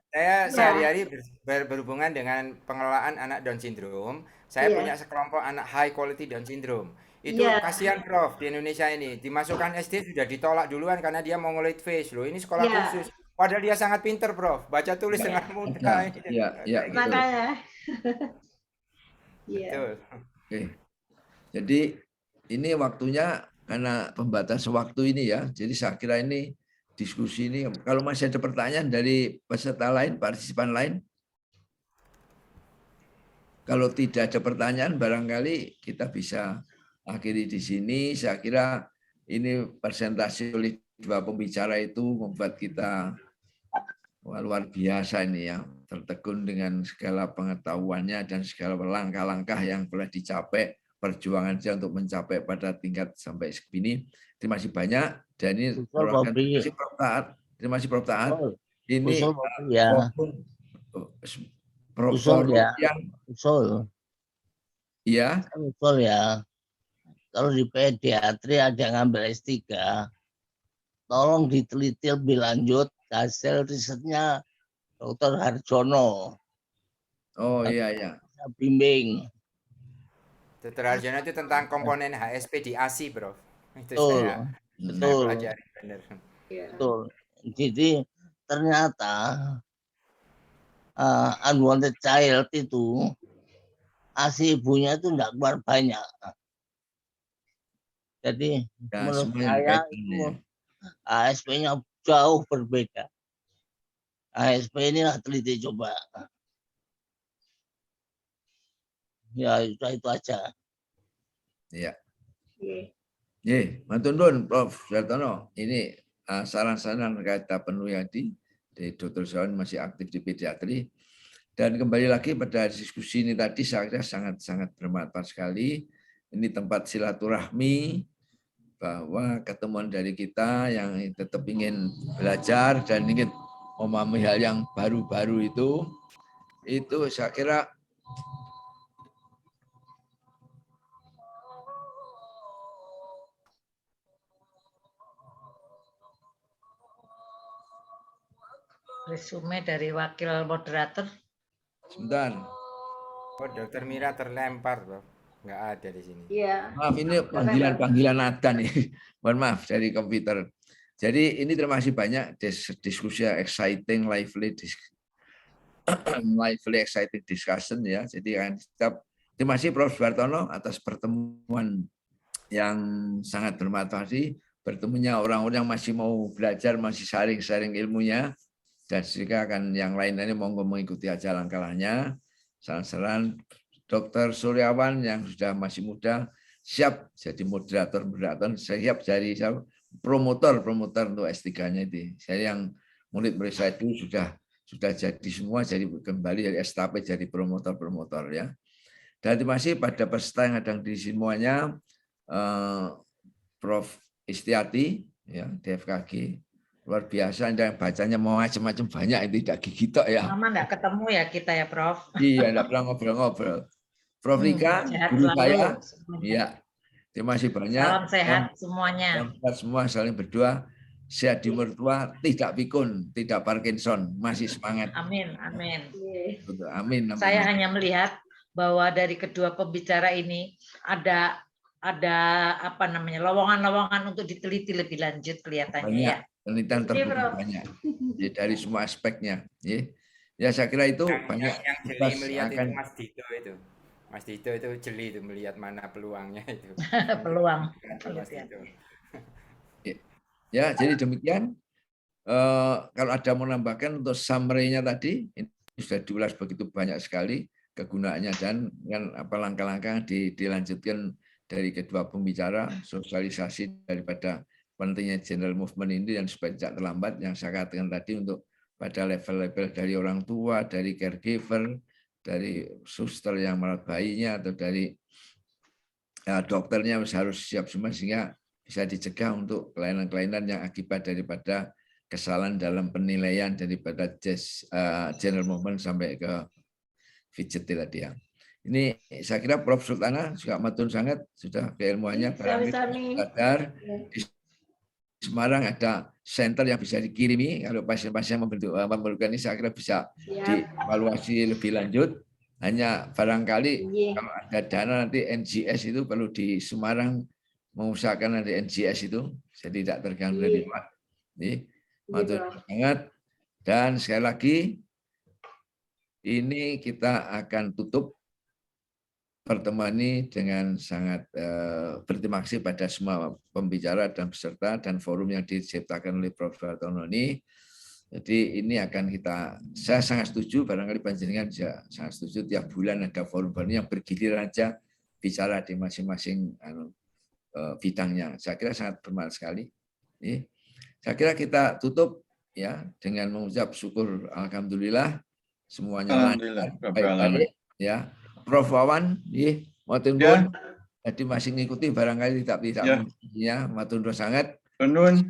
Saya sehari-hari berhubungan dengan pengelolaan anak Down syndrome. Saya punya sekelompok anak high quality Down syndrome. Itu kasihan Prof di Indonesia ini. Dimasukkan SD sudah ditolak duluan karena dia mongoloid face loh. Ini sekolah khusus. Padahal dia sangat pinter Prof. Baca tulis dengan mudah. Makanya. Betul. Oke. Jadi ini waktunya karena pembatas waktu ini ya, jadi saya kira ini diskusi ini, kalau masih ada pertanyaan dari peserta lain, partisipan lain, kalau tidak ada pertanyaan, barangkali kita bisa akhiri di sini. Saya kira ini presentasi oleh dua pembicara itu membuat kita luar biasa ini ya, tertegun dengan segala pengetahuannya dan segala langkah-langkah yang telah dicapai. Perjuangan dia untuk mencapai pada tingkat sampai segini. Terima kasih banyak. Dan ini terima kasih Prof Taat. Terima kasih Prof Taat. Ini forum yang usul ya. Kalau di pediatri ada yang ngambil S3, tolong diteliti lebih lanjut hasil risetnya Dr. Harjono. Oh iya. Bimbing. Dr. Harjono itu tentang komponen HSP di ASI, Bro. Itu betul. pelajari benar. Betul. Jadi ternyata unwanted child itu ASI ibunya itu enggak keluar banyak. Jadi menurut saya itu ASP-nya jauh berbeda. ASP inilah teliti coba. Ya, itu aja. Iya. Matur nuwun Prof. Sujartono. Ini saran-saran kata penuh Yadi dari Dr. Sawan masih aktif di pediatri. Dan kembali lagi pada diskusi ini tadi saya kira sangat-sangat bermanfaat sekali. Ini tempat silaturahmi bahwa ketemuan dari kita yang tetap ingin belajar dan ingin memahami hal yang baru-baru itu saya kira resume dari wakil moderator. Sebentar. Oh, Dokter Mira terlempar, Bro. Nggak ada di sini. Iya. Maaf, ini panggilan ada nih. Mohon maaf dari komputer. Jadi ini terima kasih banyak diskusi exciting, lively exciting discussion ya. Jadi terima kasih Prof. Sujartono atas pertemuan yang sangat bermanfaat. bertemunya orang-orang yang masih mau belajar, masih sharing ilmunya, dan jika akan yang lain-lainnya monggo mengikuti aja langkah-langkahnya. Saran-saran Dr. Suryawan yang sudah masih muda, siap jadi moderator, siap jadi promotor untuk S3-nya itu. Saya yang murid-murid saya itu sudah jadi semua, jadi kembali dari estafet jadi promotor ya. Dan terima kasih pada peserta yang ada di semuanya, Prof. Istiati ya, DFKG. Luar biasa, yang bacanya mau macam-macam banyak, itu tidak gigi tok ya. Lama enggak ketemu ya kita ya, Prof. Iya, enggak pernah ngobrol-ngobrol. Prof. Rika, guru saya, iya. Terima kasih banyak. Salam sehat semuanya. Salam sehat semua, saling berdoa. Sehat di umur tua, tidak pikun, tidak Parkinson, masih semangat. Amin, amin. Amin. Saya hanya melihat bahwa dari kedua pembicara ini ada apa namanya, lowongan-lowongan untuk diteliti lebih lanjut kelihatannya ya. Penelitian terbuka banyak ya, dari semua aspeknya. Ya saya kira itu banyak. Yang jeli melihat itu Mas Dito itu jeli itu melihat mana peluangnya itu. Peluang. Ya, jadi demikian. Kalau ada mau nambahkan untuk summary-nya tadi, ini sudah diulas begitu banyak sekali kegunaannya dan apa langkah-langkah dilanjutkan dari kedua pembicara, sosialisasi daripada pentingnya general movement ini dan supaya tidak terlambat yang saya katakan tadi untuk pada level-level dari orang tua, dari caregiver, dari suster yang merawat bayinya atau dari dokternya harus siap semua sehingga bisa dicegah untuk kelainan-kelainan yang akibat daripada kesalahan dalam penilaian daripada general movement sampai ke fidget tadi ya. Ini saya kira Prof. Sultana juga matun sangat sudah keilmuannya sadar. Di Semarang ada center yang bisa dikirimi kalau pasien-pasien memerlukan ini saya kira bisa dievaluasi lebih lanjut. Hanya barangkali kalau ada dana nanti NGS itu perlu di Semarang mengusahakan nanti NGS itu jadi tidak terganggu dari luar. Matur sangat dan sekali lagi ini kita akan tutup pertemuan ini dengan sangat berterima kasih pada semua pembicara dan peserta dan forum yang diciptakan oleh Prof. Hartono ini. Jadi ini akan saya sangat setuju, barangkali panjenengan juga sangat setuju tiap bulan ada forum baru yang bergiliran aja bicara di masing-masing bidangnya. Saya kira sangat bermanfaat sekali. Saya kira kita tutup ya dengan mengucap syukur alhamdulillah semuanya lancar baik-baik ya. Prof. Wawan, matur nuwun. Jadi masih ngikuti barangkali tidak ya, matur nuwun sangat. Nuwun.